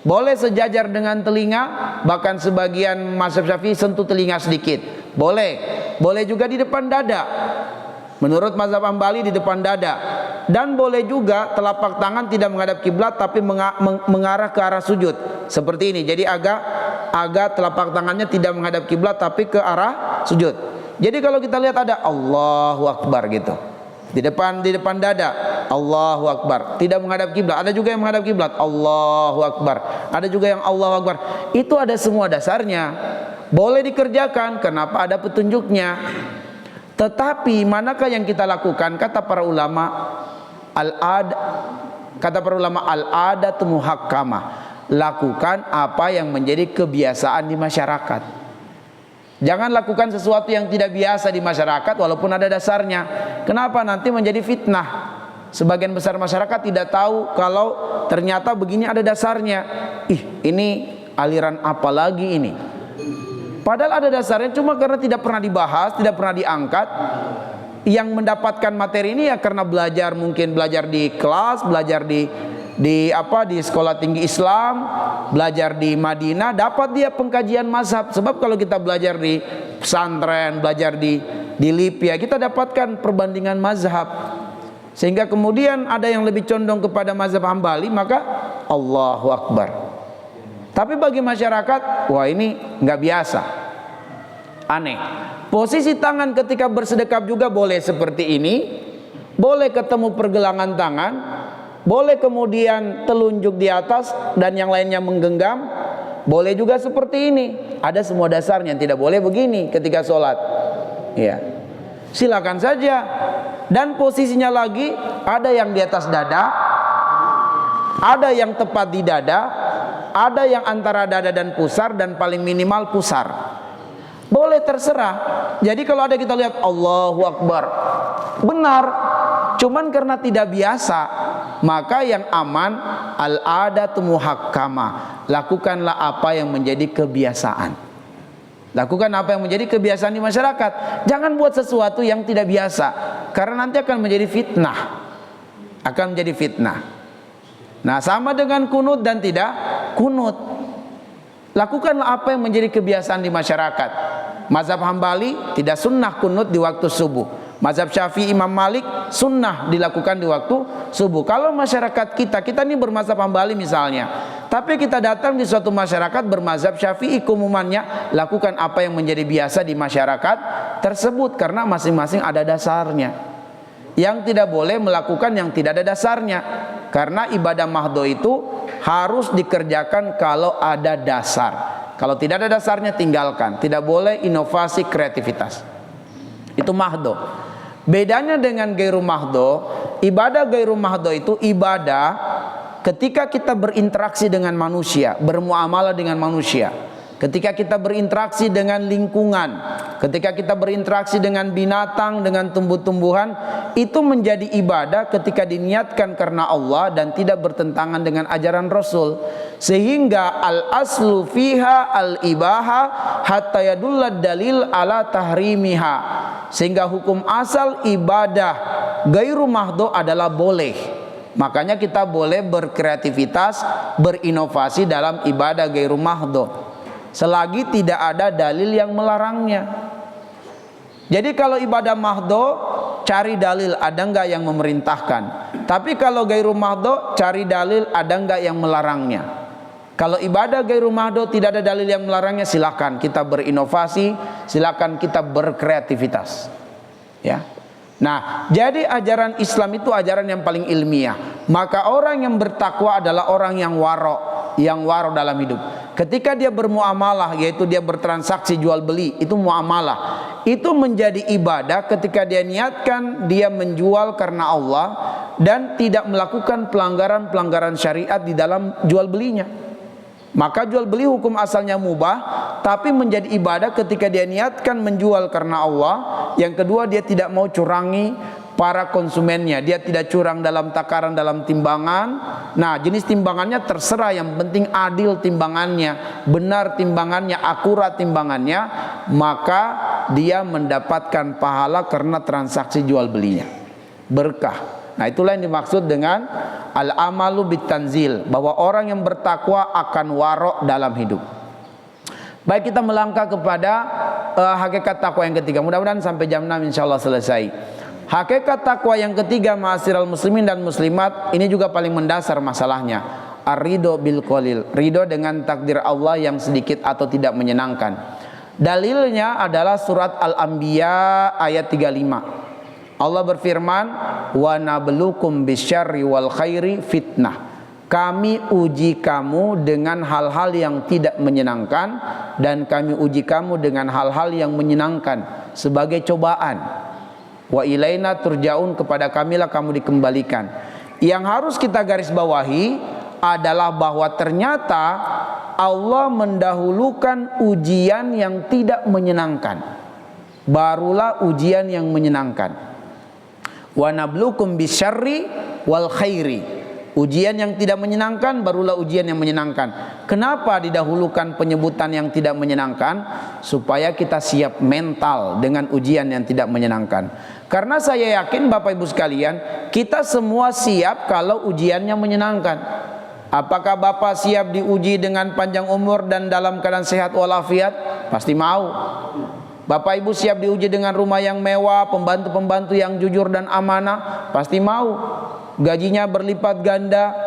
A: Boleh sejajar dengan telinga, bahkan sebagian mazhab Syafi'i sentuh telinga sedikit. Boleh juga di depan dada. Menurut mazhab Hambali di depan dada. Dan boleh juga telapak tangan tidak menghadap kiblat tapi mengarah ke arah sujud. Seperti ini. Jadi agak telapak tangannya tidak menghadap kiblat tapi ke arah sujud. Jadi kalau kita lihat ada Allahu Akbar gitu. Di depan dada Allahu Akbar, tidak menghadap kiblat. Ada juga yang menghadap kiblat, Allahu Akbar. Ada juga yang Allahu Akbar. Itu ada semua dasarnya. Boleh dikerjakan, kenapa? Ada petunjuknya. Tetapi manakah yang kita lakukan? Kata para ulama al-adatu muhakkamah. Lakukan apa yang menjadi kebiasaan di masyarakat. Jangan lakukan sesuatu yang tidak biasa di masyarakat walaupun ada dasarnya. Kenapa? Nanti menjadi fitnah. Sebagian besar masyarakat tidak tahu kalau ternyata begini ada dasarnya. Ini aliran apa lagi ini? Padahal ada dasarnya, cuma karena tidak pernah dibahas, tidak pernah diangkat. Yang mendapatkan materi ini ya karena mungkin belajar di kelas, belajar di sekolah tinggi Islam, belajar di Madinah, dapat dia pengkajian mazhab. Sebab kalau kita belajar di pesantren, belajar di Lipia, kita dapatkan perbandingan mazhab. Sehingga kemudian ada yang lebih condong kepada mazhab Hambali, maka Allahu Akbar. Tapi bagi masyarakat, wah ini nggak biasa, aneh. Posisi tangan ketika bersedekap juga boleh seperti ini, boleh ketemu pergelangan tangan, boleh kemudian telunjuk di atas dan yang lainnya menggenggam, boleh juga seperti ini. Ada semua dasarnya, tidak boleh begini ketika sholat. Ya, silakan saja. Dan posisinya lagi, ada yang di atas dada, ada yang tepat di dada, ada yang antara dada dan pusar, dan paling minimal pusar. Boleh, terserah. Jadi kalau ada kita lihat Allahu Akbar, benar. Cuman karena tidak biasa, maka yang aman al-adatu muhakkamah. Lakukanlah apa yang menjadi kebiasaan. Lakukan apa yang menjadi kebiasaan di masyarakat. Jangan buat sesuatu yang tidak biasa, karena nanti akan menjadi fitnah. Akan menjadi fitnah. Nah, sama dengan kunut dan tidak kunut. Lakukanlah apa yang menjadi kebiasaan di masyarakat. Mazhab Hambali tidak sunnah kunut di waktu subuh. Mazhab Syafi'i Imam Malik sunnah dilakukan di waktu subuh. Kalau masyarakat kita ini bermazhab Hambali misalnya, tapi kita datang di suatu masyarakat bermazhab Syafi'i, keumumannya lakukan apa yang menjadi biasa di masyarakat tersebut, karena masing-masing ada dasarnya. Yang tidak boleh melakukan yang tidak ada dasarnya, karena ibadah mahdo itu harus dikerjakan kalau ada dasar. Kalau tidak ada dasarnya tinggalkan. Tidak boleh inovasi kreativitas. Itu mahdo. Bedanya dengan gairu mahdo, ibadah gairu mahdo itu ibadah ketika kita berinteraksi dengan manusia, bermuamalah dengan manusia, ketika kita berinteraksi dengan lingkungan, ketika kita berinteraksi dengan binatang, dengan tumbuh-tumbuhan, itu menjadi ibadah ketika diniatkan karena Allah dan tidak bertentangan dengan ajaran Rasul. Sehingga al-aslu fiha al-ibaha hatta yadullad dalil ala tahrimiha. Sehingga hukum asal ibadah gairu mahdo adalah boleh. Makanya kita boleh berkreativitas, berinovasi dalam ibadah gairu mahdo, selagi tidak ada dalil yang melarangnya. Jadi kalau ibadah mahdo, cari dalil ada enggak yang memerintahkan. Tapi kalau gairu mahdo, cari dalil ada enggak yang melarangnya. Kalau ibadah gairu mahdo tidak ada dalil yang melarangnya, silakan kita berinovasi, silakan kita berkreativitas. Ya. Nah, jadi ajaran Islam itu ajaran yang paling ilmiah. Maka orang yang bertakwa adalah orang yang waro dalam hidup. Ketika dia bermuamalah, yaitu dia bertransaksi jual beli, itu muamalah. Itu menjadi ibadah ketika dia niatkan dia menjual karena Allah dan tidak melakukan pelanggaran-pelanggaran syariat di dalam jual belinya. Maka jual beli hukum asalnya mubah, tapi menjadi ibadah ketika dia niatkan menjual karena Allah. Yang kedua, dia tidak mau curangi para konsumennya, dia tidak curang dalam takaran, dalam timbangan. Nah, jenis timbangannya terserah, yang penting adil timbangannya, benar timbangannya, akurat timbangannya, maka dia mendapatkan pahala karena transaksi jual belinya, berkah. Nah, itulah yang dimaksud dengan al-amalu bitanzil, bahwa orang yang bertakwa akan warok dalam hidup. Baik, kita melangkah kepada hakikat takwa yang ketiga. Mudah-mudahan sampai jam 6 insyaallah selesai. Hakikat takwa yang ketiga, ma'asyiral muslimin dan muslimat, ini juga paling mendasar masalahnya. Ar-ridho bil qalil, ridho dengan takdir Allah yang sedikit atau tidak menyenangkan. Dalilnya adalah surat Al-Anbiya ayat 35. Allah berfirman, wa nabluukum bisyarri wal khairi fitnah. Kami uji kamu dengan hal-hal yang tidak menyenangkan, dan kami uji kamu dengan hal-hal yang menyenangkan sebagai cobaan. Wa ilaina turja'un, kepada kamilah kamu dikembalikan. Yang harus kita garis bawahi adalah bahwa ternyata Allah mendahulukan ujian yang tidak menyenangkan, barulah ujian yang menyenangkan. Wa nabluukum bisyarri wal khairi, ujian yang tidak menyenangkan barulah ujian yang menyenangkan. Kenapa didahulukan penyebutan yang tidak menyenangkan? Supaya kita siap mental dengan ujian yang tidak menyenangkan. Karena saya yakin Bapak Ibu sekalian, kita semua siap kalau ujiannya menyenangkan. Apakah Bapak siap diuji dengan panjang umur dan dalam keadaan sehat walafiat? Pasti mau. Bapak Ibu siap diuji dengan rumah yang mewah, pembantu-pembantu yang jujur dan amanah? Pasti mau. Gajinya berlipat ganda?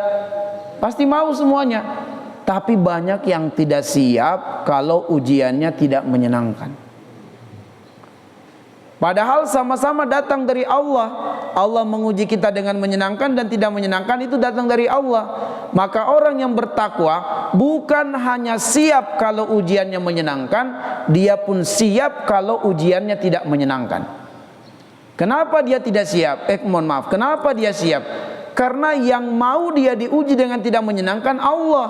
A: Pasti mau semuanya. Tapi banyak yang tidak siap kalau ujiannya tidak menyenangkan. Padahal sama-sama datang dari Allah. Allah menguji kita dengan menyenangkan dan tidak menyenangkan, itu datang dari Allah. Maka orang yang bertakwa bukan hanya siap kalau ujiannya menyenangkan, dia pun siap kalau ujiannya tidak menyenangkan. Kenapa dia tidak siap? Kenapa dia siap? Karena yang mau dia diuji dengan tidak menyenangkan Allah,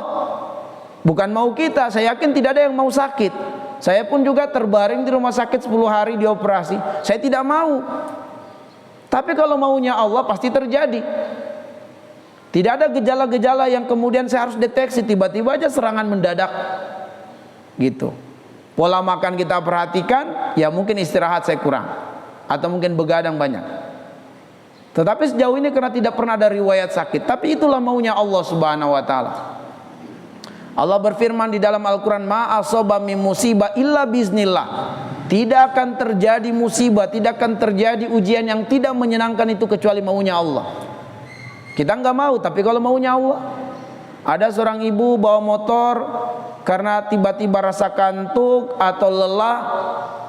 A: bukan mau kita. Saya yakin tidak ada yang mau sakit. Saya pun juga terbaring di rumah sakit 10 hari dioperasi. Saya tidak mau. Tapi kalau maunya Allah pasti terjadi. Tidak ada gejala-gejala yang kemudian saya harus deteksi, tiba-tiba aja serangan mendadak gitu. Pola makan kita perhatikan, ya mungkin istirahat saya kurang, atau mungkin begadang banyak. Tetapi sejauh ini karena tidak pernah ada riwayat sakit. Tapi itulah maunya Allah Subhanahu wa taala. Allah berfirman di dalam Al-Quran, ma asaba min musibah illa biznillah. Tidak akan terjadi musibah, tidak akan terjadi ujian yang tidak menyenangkan itu kecuali maunya Allah. Kita nggak mau, tapi kalau maunya Allah. Ada seorang ibu bawa motor, karena tiba-tiba rasa kantuk atau lelah,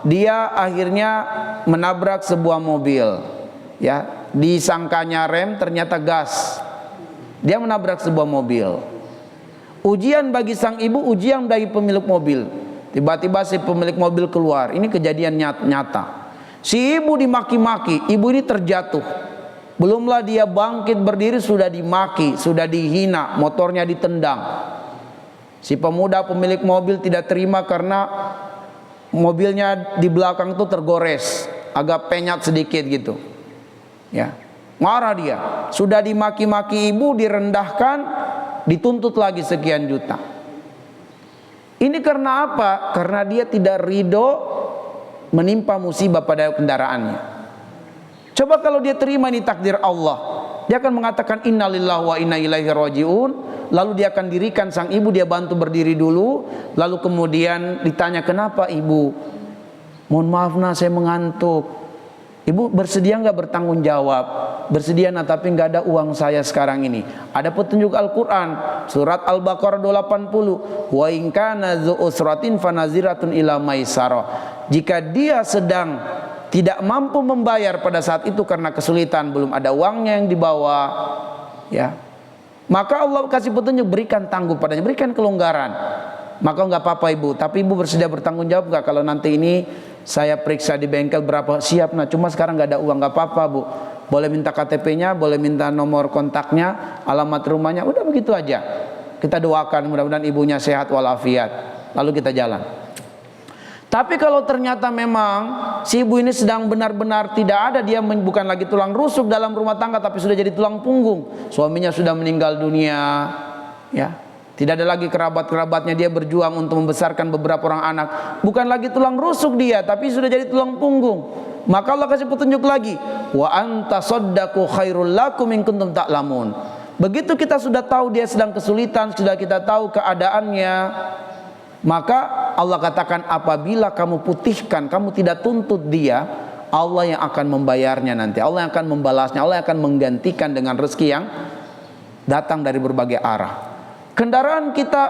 A: dia akhirnya menabrak sebuah mobil. Ya, disangkanya rem, ternyata gas. Dia menabrak sebuah mobil. Ujian bagi sang ibu, ujian bagi pemilik mobil. Tiba-tiba si pemilik mobil keluar. Ini kejadian nyata. Si ibu dimaki-maki, ibu ini terjatuh. Belumlah dia bangkit berdiri sudah dimaki, sudah dihina, motornya ditendang. Si pemuda pemilik mobil tidak terima karena mobilnya di belakang itu tergores, agak penyat sedikit gitu. Ya, marah dia. Sudah dimaki-maki ibu, direndahkan, dituntut lagi sekian juta. Ini karena apa? Karena dia tidak ridho menimpa musibah pada kendaraannya. Coba kalau dia terima ini takdir Allah, dia akan mengatakan innalillahi wa inna ilaihi rajiun. Lalu dia akan dirikan sang ibu, dia bantu berdiri dulu. Lalu kemudian ditanya, kenapa ibu? Mohon maaf nah, saya mengantuk. Ibu bersedia nggak bertanggung jawab? Bersedia nah, tapi nggak ada uang saya sekarang ini. Ada petunjuk Al-Quran, surat Al-Baqarah 280. Wa in kana dzu usratin fanaziratun ila maisarah. Jika dia sedang tidak mampu membayar pada saat itu karena kesulitan, belum ada uangnya yang dibawa, ya, maka Allah kasih petunjuk, berikan tangguh padanya, berikan kelonggaran. Maka nggak apa-apa ibu, tapi ibu bersedia bertanggung jawab nggak kalau nanti ini saya periksa di bengkel berapa? Siap nah, cuma sekarang nggak ada uang. Nggak apa-apa bu, boleh minta KTP-nya, boleh minta nomor kontaknya, alamat rumahnya, udah begitu aja. Kita doakan mudah-mudahan ibunya sehat walafiat, lalu kita jalan. Tapi kalau ternyata memang si ibu ini sedang benar-benar tidak ada, dia bukan lagi tulang rusuk dalam rumah tangga, tapi sudah jadi tulang punggung. Suaminya sudah meninggal dunia, ya, tidak ada lagi kerabat-kerabatnya, dia berjuang untuk membesarkan beberapa orang anak. Bukan lagi tulang rusuk dia, tapi sudah jadi tulang punggung. Maka Allah kasih petunjuk lagi, wa anta saddaqu khairul lakum in kuntum ta'lamun. Begitu kita sudah tahu dia sedang kesulitan, sudah kita tahu keadaannya, maka Allah katakan apabila kamu putihkan, kamu tidak tuntut dia, Allah yang akan membayarnya nanti, Allah yang akan membalasnya, Allah yang akan menggantikan dengan rezeki yang datang dari berbagai arah. Kendaraan kita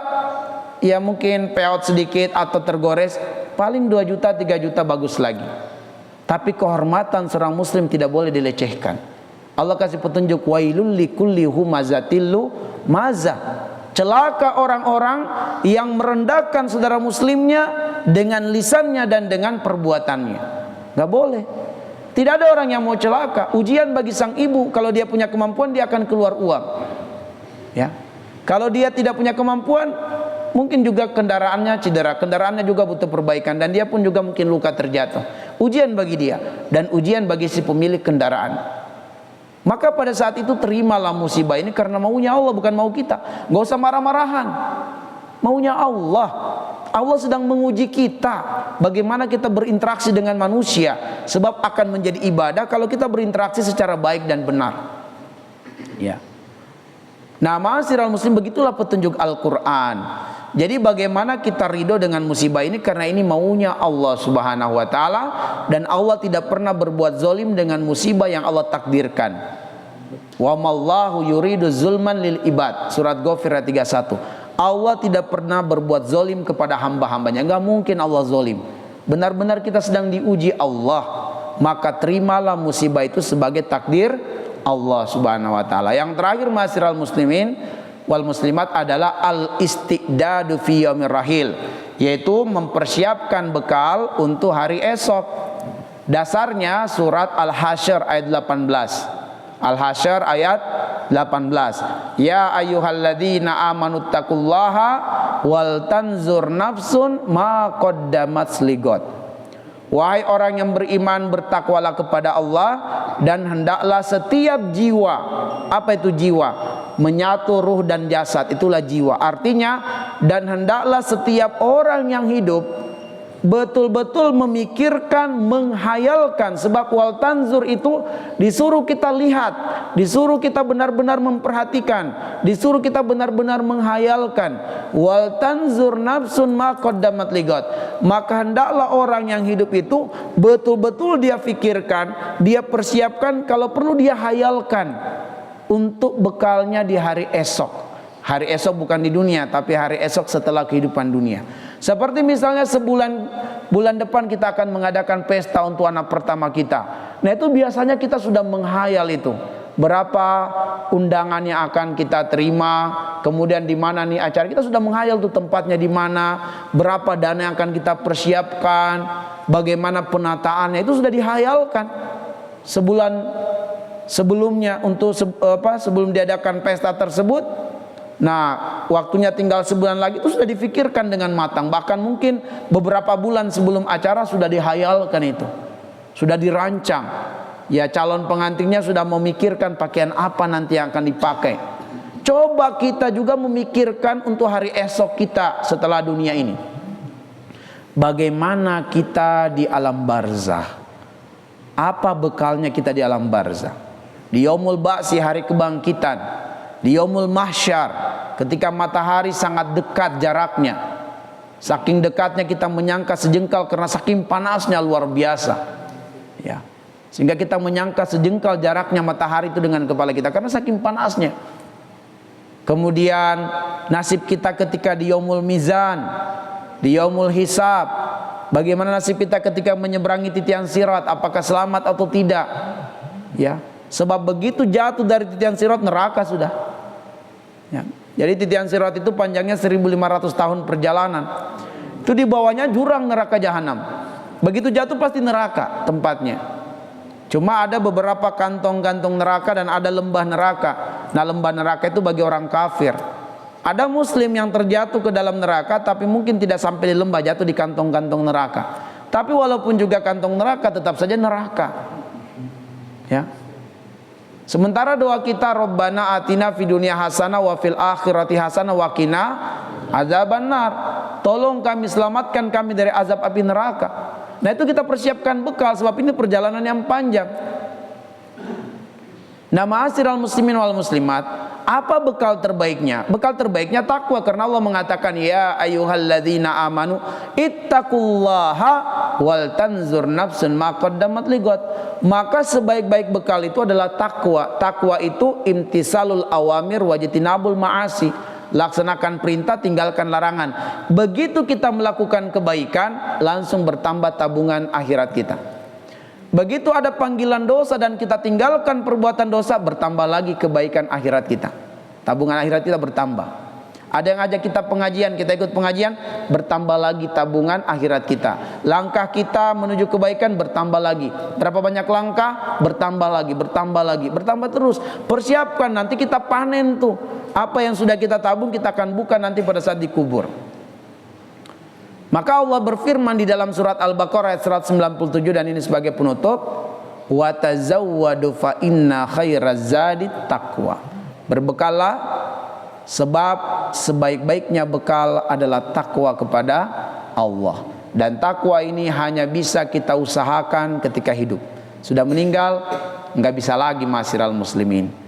A: ya mungkin peot sedikit atau tergores, paling 2 juta 3 juta bagus lagi. Tapi kehormatan seorang muslim tidak boleh dilecehkan. Allah kasih petunjuk, wailul likulli humazatil lumazah. Celaka orang-orang yang merendahkan saudara muslimnya dengan lisannya dan dengan perbuatannya. Gak boleh. Tidak ada orang yang mau celaka. Ujian bagi sang ibu, kalau dia punya kemampuan dia akan keluar uang, ya. Kalau dia tidak punya kemampuan, mungkin juga kendaraannya cedera, kendaraannya juga butuh perbaikan, dan dia pun juga mungkin luka terjatuh. Ujian bagi dia dan ujian bagi si pemilik kendaraan. Maka pada saat itu terimalah musibah ini karena maunya Allah, bukan mau kita. Gak usah marah-marahan. Maunya Allah. Allah sedang menguji kita, bagaimana kita berinteraksi dengan manusia. Sebab akan menjadi ibadah kalau kita berinteraksi secara baik dan benar, ya. Nah, ma'asyiral muslim, begitulah petunjuk Al-Quran. Jadi bagaimana kita ridho dengan musibah ini, karena ini maunya Allah subhanahu wa ta'ala. Dan Allah tidak pernah berbuat zalim dengan musibah yang Allah takdirkan. Wa mallahu yuridu zulman lil ibad, surat Ghafir ayat 31. Allah tidak pernah berbuat zalim kepada hamba-hambanya. Enggak mungkin Allah zalim. Benar-benar kita sedang diuji Allah, maka terimalah musibah itu sebagai takdir Allah subhanahu wa ta'ala. Yang terakhir ma'asyiral muslimin wal muslimat adalah al-istiqdadu fi yaumir rahil, yaitu mempersiapkan bekal untuk hari esok. Dasarnya surat Al-Hasyr ayat 18. Al-Hasyr ayat 18. Ya ayyuhalladzina amanuttaqullaha wal tanzur nafsun ma qaddamat ligot. Wahai orang yang beriman, bertakwalah kepada Allah, dan hendaklah setiap jiwa, apa itu jiwa? Menyatu ruh dan jasad, itulah jiwa. Artinya, dan hendaklah setiap orang yang hidup betul-betul memikirkan, menghayalkan. Sebab wal tanzur itu disuruh kita lihat, disuruh kita benar-benar memperhatikan, disuruh kita benar-benar menghayalkan. Wal tanzur nafsun ma qaddamat ligat. Maka hendaklah orang yang hidup itu betul-betul dia fikirkan, dia persiapkan, kalau perlu dia hayalkan untuk bekalnya di hari esok. Hari esok bukan di dunia, tapi hari esok setelah kehidupan dunia. Seperti misalnya bulan depan kita akan mengadakan pesta untuk anak pertama kita. Nah itu biasanya kita sudah menghayal itu. Berapa undangan yang akan kita terima, kemudian di mana nih acara, kita sudah menghayal tuh tempatnya di mana, berapa dana yang akan kita persiapkan, bagaimana penataannya, itu sudah dihayalkan sebulan sebelumnya untuk sebelum diadakan pesta tersebut. Nah, waktunya tinggal sebulan lagi, itu sudah difikirkan dengan matang. Bahkan mungkin beberapa bulan sebelum acara sudah dihayalkan itu, sudah dirancang. Ya, calon pengantinnya sudah memikirkan pakaian apa nanti yang akan dipakai. Coba kita juga memikirkan untuk hari esok kita setelah dunia ini. Bagaimana kita di alam barzah? Apa bekalnya kita di alam barzah? Di yaumul ba'si, hari kebangkitan. Di yaumul mahsyar, ketika matahari sangat dekat jaraknya, saking dekatnya kita menyangka sejengkal karena saking panasnya luar biasa, ya, sehingga kita menyangka sejengkal jaraknya matahari itu dengan kepala kita karena saking panasnya. Kemudian nasib kita ketika di yaumul mizan, di yaumul hisab, bagaimana nasib kita ketika menyeberangi titian sirat, apakah selamat atau tidak, ya. Sebab begitu jatuh dari titian sirat, neraka sudah. Ya. Jadi titian sirat itu panjangnya 1500 tahun perjalanan. Itu di bawahnya jurang neraka jahanam. Begitu jatuh pasti neraka tempatnya. Cuma ada beberapa kantong-kantong neraka dan ada lembah neraka. Nah, lembah neraka itu bagi orang kafir. Ada muslim yang terjatuh ke dalam neraka, tapi mungkin tidak sampai di lembah, jatuh di kantong-kantong neraka. Tapi walaupun juga kantong neraka, tetap saja neraka. Ya. Sementara doa kita, Rabbana atina fid dunya hasanah wa fil akhirati hasanah wa qina adzabannar. Tolong kami, selamatkan kami dari azab api neraka. Nah itu kita persiapkan bekal, sebab ini perjalanan yang panjang. Nah, ma'asyiral muslimin wal muslimat, apa bekal terbaiknya? Bekal terbaiknya takwa, karena Allah mengatakan ya ayyuhalladzina amanu ittaqullaha wal tanzur nafsun ma qaddamat ligat. Maka sebaik-baik bekal itu adalah takwa. Takwa itu imtisalul awamir wajtinabul ma'asi. Laksanakan perintah, tinggalkan larangan. Begitu kita melakukan kebaikan, langsung bertambah tabungan akhirat kita. Begitu ada panggilan dosa dan kita tinggalkan perbuatan dosa, bertambah lagi kebaikan akhirat kita. Tabungan akhirat kita bertambah. Ada yang ajak kita pengajian, kita ikut pengajian, bertambah lagi tabungan akhirat kita. Langkah kita menuju kebaikan bertambah lagi. Berapa banyak langkah? Bertambah lagi, bertambah lagi, bertambah terus. Persiapkan, nanti kita panen tuh. Apa yang sudah kita tabung, kita akan buka nanti pada saat dikubur. Maka Allah berfirman di dalam surat Al-Baqarah ayat 197, dan ini sebagai penutup, wa tazawwadu fa inna khairaz zadi taqwa. Berbekallah, sebab sebaik-baiknya bekal adalah takwa kepada Allah. Dan takwa ini hanya bisa kita usahakan ketika hidup. Sudah meninggal, enggak bisa lagi, ma'asyiral muslimin.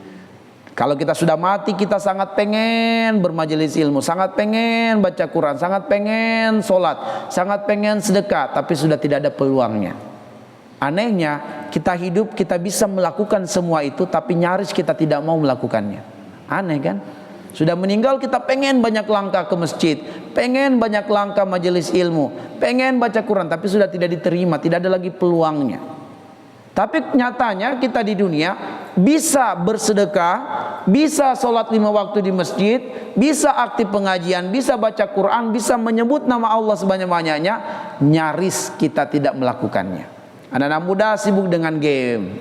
A: Kalau kita sudah mati, kita sangat pengen bermajelis ilmu, sangat pengen baca Quran, sangat pengen sholat, sangat pengen sedekah, tapi sudah tidak ada peluangnya. Anehnya, kita hidup, kita bisa melakukan semua itu, tapi nyaris kita tidak mau melakukannya. Aneh kan? Sudah meninggal, kita pengen banyak langkah ke masjid, pengen banyak langkah majelis ilmu, pengen baca Quran, tapi sudah tidak diterima, tidak ada lagi peluangnya. Tapi nyatanya kita di dunia bisa bersedekah, bisa sholat 5 waktu di masjid, bisa aktif pengajian, bisa baca Quran, bisa menyebut nama Allah sebanyak-banyaknya, nyaris kita tidak melakukannya. Anak-anak muda sibuk dengan game,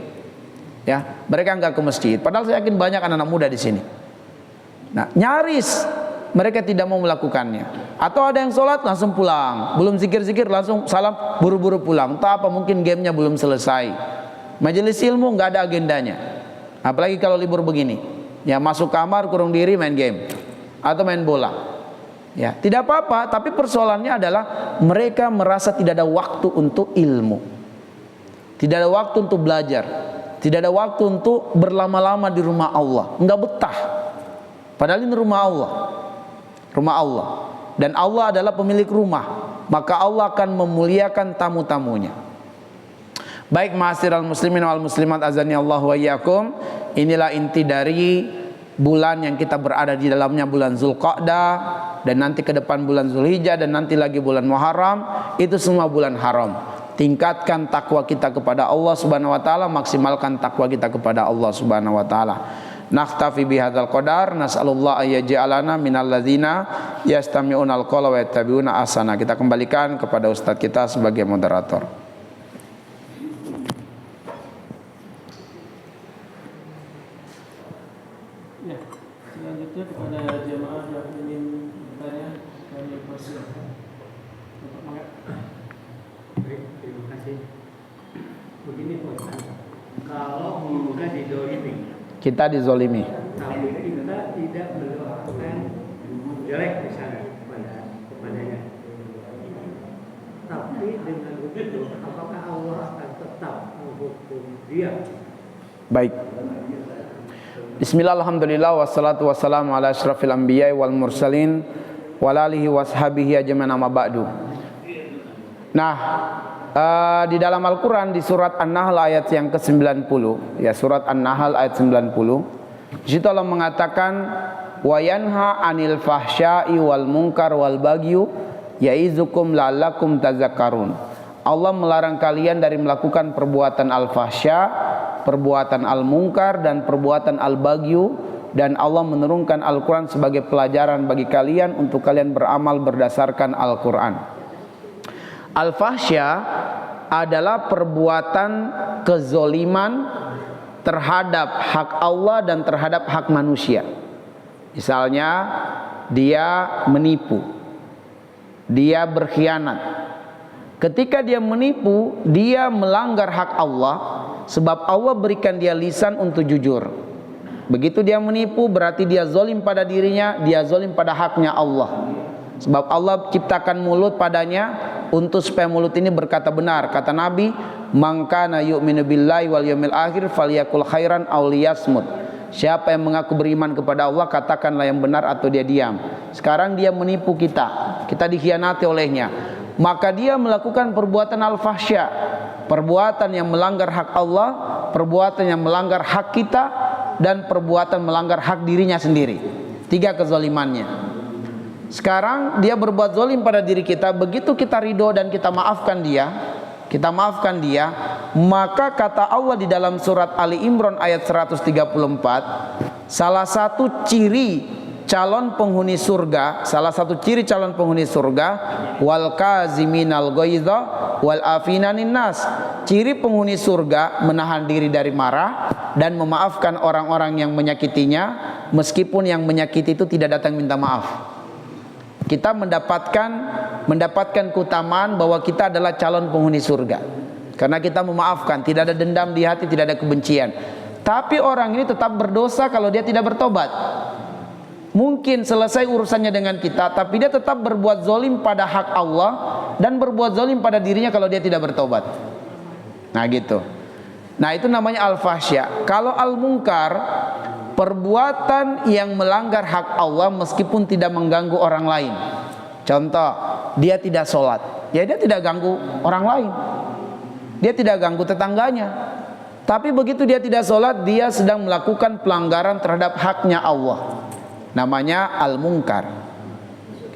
A: ya, mereka enggak ke masjid. Padahal saya yakin banyak anak-anak muda di sini. Nah, nyaris mereka tidak mau melakukannya. Atau ada yang sholat langsung pulang, belum zikir-zikir langsung salam, buru-buru pulang. Entah apa, mungkin gamenya belum selesai. Majelis ilmu nggak ada agendanya. Apalagi kalau libur begini, ya masuk kamar, kurung diri, main game atau main bola. Ya, tidak apa-apa, tapi persoalannya adalah mereka merasa tidak ada waktu untuk ilmu. Tidak ada waktu untuk belajar. Tidak ada waktu untuk berlama-lama di rumah Allah. Enggak betah. Padahal ini rumah Allah. Rumah Allah. Dan Allah adalah pemilik rumah. Maka Allah akan memuliakan tamu-tamunya. Baik, ma'asyiral muslimin wal muslimat azani Allah wa iyyakum. Inilah inti dari bulan yang kita berada di dalamnya, bulan Zulqa'dah, dan nanti ke depan bulan Zulhijjah, dan nanti lagi bulan Muharram. Itu semua bulan haram. Tingkatkan takwa kita kepada Allah Subhanahu wa taala, maksimalkan takwa kita kepada Allah Subhanahu wa taala. Naktafi bihadzal qadar, nas'alullah ayyaj'alana minal ladzina yastami'unal qawla wa yattabi'una ahsana. Kita kembalikan kepada ustaz kita sebagai moderator.
B: Ya, selanjutnya kepada jemaah yang ingin bertanya, kami persilahkan.
C: Baik, terima kasih. Begini Pak, kalau muka didolimi,
A: Kita dizolimi.
C: tapi kita tidak melakukan jelek misalnya kepadanya, tapi dengan begitu, apakah Allah akan tetap menghukum dia?
A: Baik. Bismillah, alhamdulillah, wassalatu wassalamu ala asyrafil anbiya wal mursalin wa alihi washabihi ajma'in, amma ba'du. Nah, di dalam Al-Quran di surat An-Nahl ayat yang ke-90, ya, surat An-Nahl ayat 90, di situ Allah mengatakan wa yanha 'anil fahsya'i wal munkar wal bagyu ya'izukum la'allakum tazakkarun. Allah melarang kalian dari melakukan perbuatan al-fahsya, perbuatan al-munkar, dan perbuatan al-bagyu, dan Allah menurunkan Al-Quran sebagai pelajaran bagi kalian untuk kalian beramal berdasarkan Al-Quran. Al-fahsya adalah perbuatan kezoliman terhadap hak Allah dan terhadap hak manusia. Misalnya dia menipu, dia berkhianat. Ketika dia menipu, dia melanggar hak Allah, sebab Allah berikan dia lisan untuk jujur. Begitu dia menipu, berarti dia zolim pada dirinya, dia zolim pada haknya Allah. Sebab Allah ciptakan mulut padanya untuk supaya mulut ini berkata benar. Kata Nabi, "Man kana yu'minu billahi wal yawmil akhir falyakul khairan aw liyasmut." Siapa yang mengaku beriman kepada Allah, katakanlah yang benar atau dia diam. Sekarang dia menipu kita, kita dikhianati olehnya. Maka dia melakukan perbuatan al-fahsya, perbuatan yang melanggar hak Allah, perbuatan yang melanggar hak kita, dan perbuatan melanggar hak dirinya sendiri. 3 kezalimannya. Sekarang dia berbuat zalim pada diri kita, begitu kita ridho dan kita maafkan dia, maka kata Allah di dalam surat Ali Imran ayat 134, salah satu ciri calon penghuni surga, wal kaziminal ghaidha wal afinanin nas. Ciri penghuni surga menahan diri dari marah dan memaafkan orang-orang yang menyakitinya, meskipun yang menyakiti itu tidak datang minta maaf. Kita mendapatkan keutamaan bahwa kita adalah calon penghuni surga karena kita memaafkan, tidak ada dendam di hati, tidak ada kebencian. Tapi orang ini tetap berdosa kalau dia tidak bertobat. Mungkin selesai urusannya dengan kita, tapi dia tetap berbuat zalim pada hak Allah dan berbuat zalim pada dirinya kalau dia tidak bertobat. Nah gitu. Nah itu namanya al-fahsya. Kalau al-munkar, perbuatan yang melanggar hak Allah meskipun tidak mengganggu orang lain. Contoh, dia tidak sholat, ya dia tidak ganggu orang lain, dia tidak ganggu tetangganya. Tapi begitu dia tidak sholat, dia sedang melakukan pelanggaran terhadap haknya Allah. Namanya al-munkar.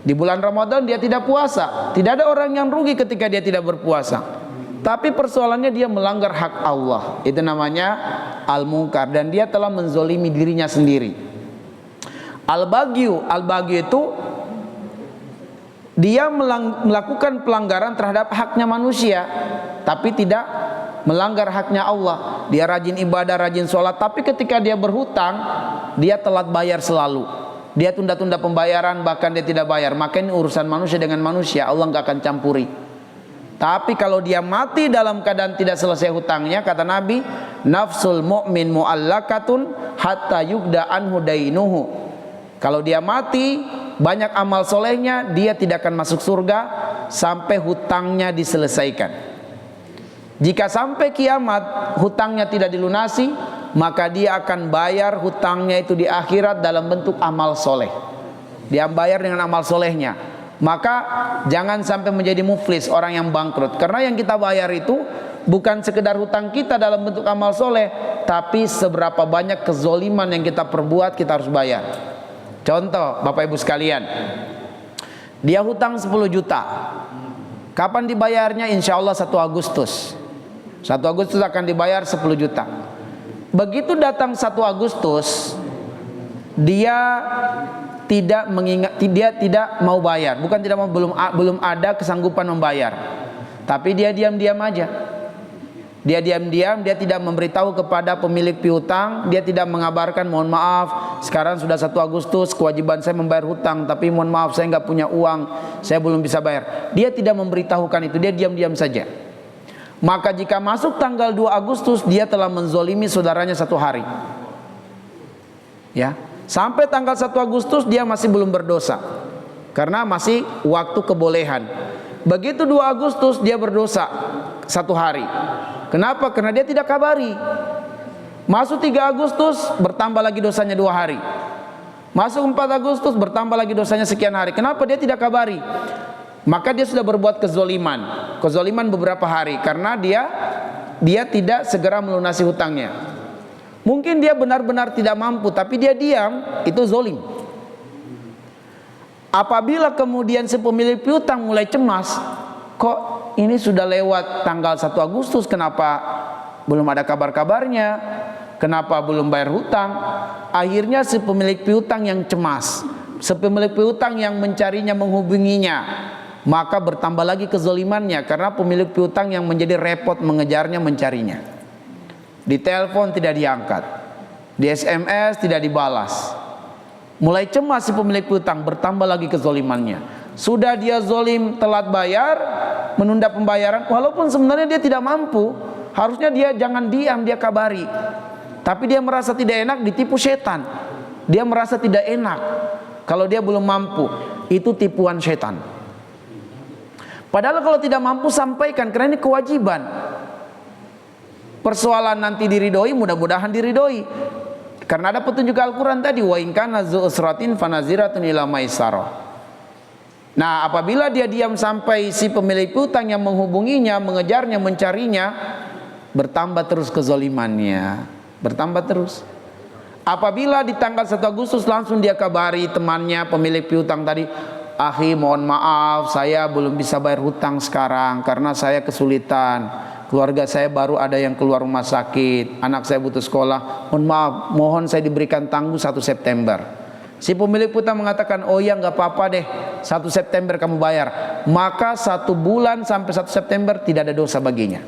A: Di bulan Ramadan dia tidak puasa, tidak ada orang yang rugi ketika dia tidak berpuasa. Tapi persoalannya dia melanggar hak Allah. Itu namanya al-munkar, dan dia telah menzolimi dirinya sendiri. Al-bagyu itu dia melakukan pelanggaran terhadap haknya manusia, tapi tidak melanggar haknya Allah. Dia rajin ibadah, rajin sholat, tapi ketika dia berhutang, dia telat bayar selalu. Dia tunda-tunda pembayaran, bahkan dia tidak bayar. Maka ini urusan manusia dengan manusia, Allah nggak akan campuri. Tapi kalau dia mati dalam keadaan tidak selesai hutangnya, kata Nabi, nafsul mu'min mu'allakatun hatta yugda anhu dainuhu. Kalau dia mati banyak amal solehnya, dia tidak akan masuk surga sampai hutangnya diselesaikan. Jika sampai kiamat hutangnya tidak dilunasi, maka dia akan bayar hutangnya itu di akhirat dalam bentuk amal soleh. Dia bayar dengan amal solehnya. Maka jangan sampai menjadi muflis, orang yang bangkrut. Karena yang kita bayar itu bukan sekedar hutang kita dalam bentuk amal soleh, tapi seberapa banyak kezoliman yang kita perbuat, kita harus bayar. Contoh, Bapak Ibu sekalian, dia hutang 10 juta. Kapan dibayarnya? Insya Allah 1 Agustus. 1 Agustus akan dibayar 10 juta. Begitu datang 1 Agustus, dia tidak mengingat, dia tidak mau bayar. Bukan tidak mau, belum ada kesanggupan membayar. Tapi dia diam-diam aja. Dia diam-diam, dia tidak memberitahu kepada pemilik piutang, dia tidak mengabarkan, mohon maaf, sekarang sudah 1 Agustus, kewajiban saya membayar hutang, tapi mohon maaf saya nggak punya uang, saya belum bisa bayar. Dia tidak memberitahukan itu, dia diam-diam saja. Maka jika masuk tanggal 2 Agustus, dia telah menzolimi saudaranya 1 hari. Ya, sampai tanggal 1 Agustus dia masih belum berdosa, karena masih waktu kebolehan. Begitu 2 Agustus dia berdosa 1 hari. Kenapa? Karena dia tidak kabari. Masuk 3 Agustus bertambah lagi dosanya 2 hari. Masuk 4 Agustus bertambah lagi dosanya sekian hari. Kenapa? Dia tidak kabari. Maka dia sudah berbuat kezoliman. Kezoliman beberapa hari karena dia tidak segera melunasi hutangnya. Mungkin dia benar-benar tidak mampu, tapi dia diam, itu zolim. Apabila kemudian si pemilik piutang mulai cemas, kok ini sudah lewat tanggal 1 Agustus, kenapa belum ada kabar-kabarnya, kenapa belum bayar hutang? Akhirnya si pemilik piutang yang cemas, si pemilik piutang yang mencarinya, menghubunginya, maka bertambah lagi kezolimannya, karena pemilik piutang yang menjadi repot mengejarnya, mencarinya. Di telepon tidak diangkat, di SMS tidak dibalas. Mulai cemas si pemilik piutang, bertambah lagi kezolimannya. Sudah dia zolim, telat bayar, menunda pembayaran, walaupun sebenarnya dia tidak mampu. Harusnya dia jangan diam, dia kabari. Tapi dia merasa tidak enak, ditipu setan. Dia merasa tidak enak kalau dia belum mampu. Itu tipuan setan. Padahal kalau tidak mampu, sampaikan, karena ini kewajiban. Persoalan nanti diridhoi, mudah-mudahan diridhoi. Karena ada petunjuk Al-Quran tadi, wa in kana zu usratin fanaziratun ila maisarah. Nah, apabila dia diam sampai si pemilik piutang yang menghubunginya, mengejarnya, mencarinya, bertambah terus kezolimannya, bertambah terus. Apabila di tanggal 1 Agustus langsung dia kabari temannya pemilik piutang tadi, akhi mohon maaf, saya belum bisa bayar hutang sekarang karena saya kesulitan, keluarga saya baru ada yang keluar rumah sakit, anak saya butuh sekolah, mohon maaf, mohon saya diberikan tangguh 1 September. Si pemilik piutang mengatakan, oh ya nggak apa-apa deh, 1 September kamu bayar. Maka 1 bulan sampai 1 September tidak ada dosa baginya,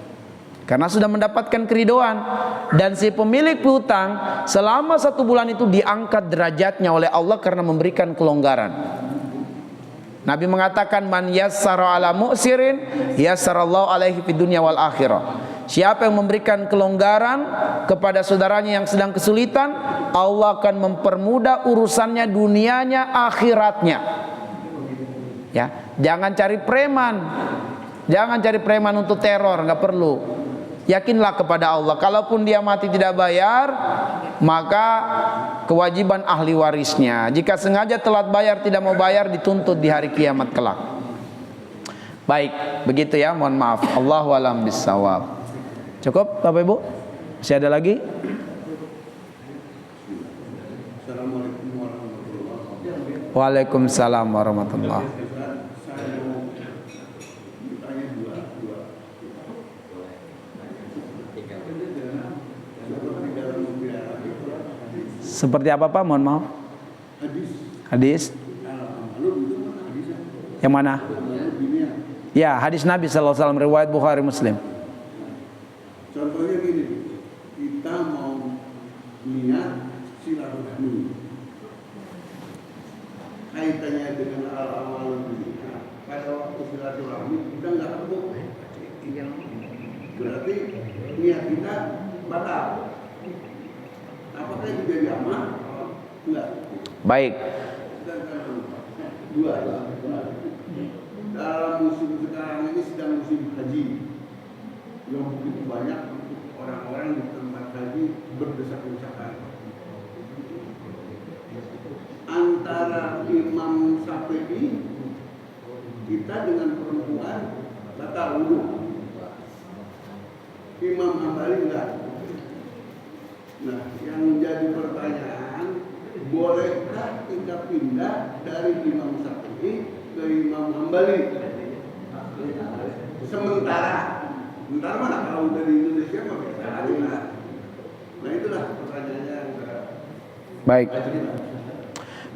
A: karena sudah mendapatkan keridoan. Dan si pemilik piutang selama 1 bulan itu diangkat derajatnya oleh Allah karena memberikan kelonggaran. Nabi mengatakan, man yassara ala mu'sirin yassarallahu alaihi fid dunya wal akhirah. Siapa yang memberikan kelonggaran kepada saudaranya yang sedang kesulitan, Allah akan mempermudah urusannya, dunianya, akhiratnya. Ya, jangan cari preman. Jangan cari preman untuk teror, nggak perlu. Yakinlah kepada Allah. Kalaupun dia mati tidak bayar, maka kewajiban ahli warisnya. Jika sengaja telat bayar, tidak mau bayar, dituntut di hari kiamat kelak. Baik, begitu ya, mohon maaf. Allahu a'lam bishawab. Cukup Bapak Ibu? Masih ada lagi?
D: Assalamualaikum warahmatullahi wabarakatuh.
A: Waalaikumsalam warahmatullahi wabarakatuh. Seperti apa Pak? Mohon maaf. Hadis. Yang mana? Ya, hadis Nabi SAW, riwayat Bukhari Muslim.
D: Contohnya gini, kita mau niat silaturahmi, kaitannya dengan al-amal dunia. Pada waktu silaturahmi kita nggak perlu, berarti niat kita batal. Apakah itu jadi amal? Enggak.
A: Baik.
D: dua ya. Dalam musim sekarang ini sedang musim haji, yang begitu banyak orang-orang di tempat haji berdesak-desakan. Antara Imam Syafi'i kita dengan perempuan batal wudu, Imam Hambali enggak. Nah, yang jadi pertanyaan, bolehkah kita pindah dari Imam Syafi'i ke Imam Hambali? Sementara mana kalau dari Indonesia mah bisa aja. Nah, itulah pertanyaannya.
A: Baik.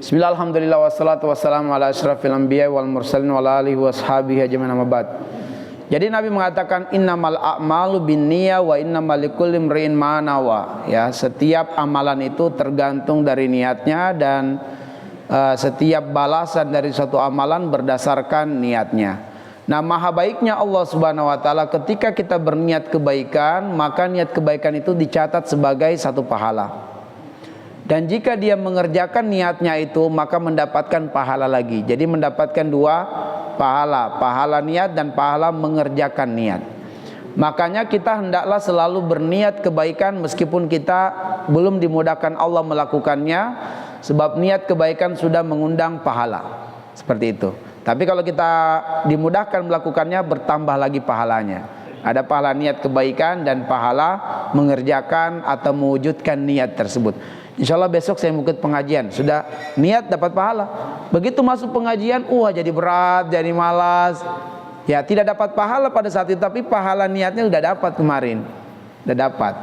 A: Bismillah, alhamdulillah, wassalatu wassalamu ala asyrafil anbiya wal mursalin wa ala alihi washabihi ajmain, amma ba'd. Jadi Nabi mengatakan innamal a'malu binniyah wa innamal likulli imri'in ma nawa. Ya, setiap amalan itu tergantung dari niatnya, dan setiap balasan dari suatu amalan berdasarkan niatnya. Nah, maha baiknya Allah Subhanahu wa taala ketika kita berniat kebaikan, maka niat kebaikan itu dicatat sebagai satu pahala. Dan jika dia mengerjakan niatnya itu, maka mendapatkan pahala lagi. Jadi mendapatkan dua pahala, pahala niat dan pahala mengerjakan niat. Makanya kita hendaklah selalu berniat kebaikan meskipun kita belum dimudahkan Allah melakukannya, sebab niat kebaikan sudah mengundang pahala. Seperti itu. Tapi kalau kita dimudahkan melakukannya, bertambah lagi pahalanya. Ada pahala niat kebaikan dan pahala mengerjakan atau mewujudkan niat tersebut. Insya Allah besok saya mau ikut pengajian, sudah niat dapat pahala. Begitu masuk pengajian, jadi berat, jadi malas. Ya, tidak dapat pahala pada saat itu, tapi pahala niatnya sudah dapat kemarin. Sudah dapat.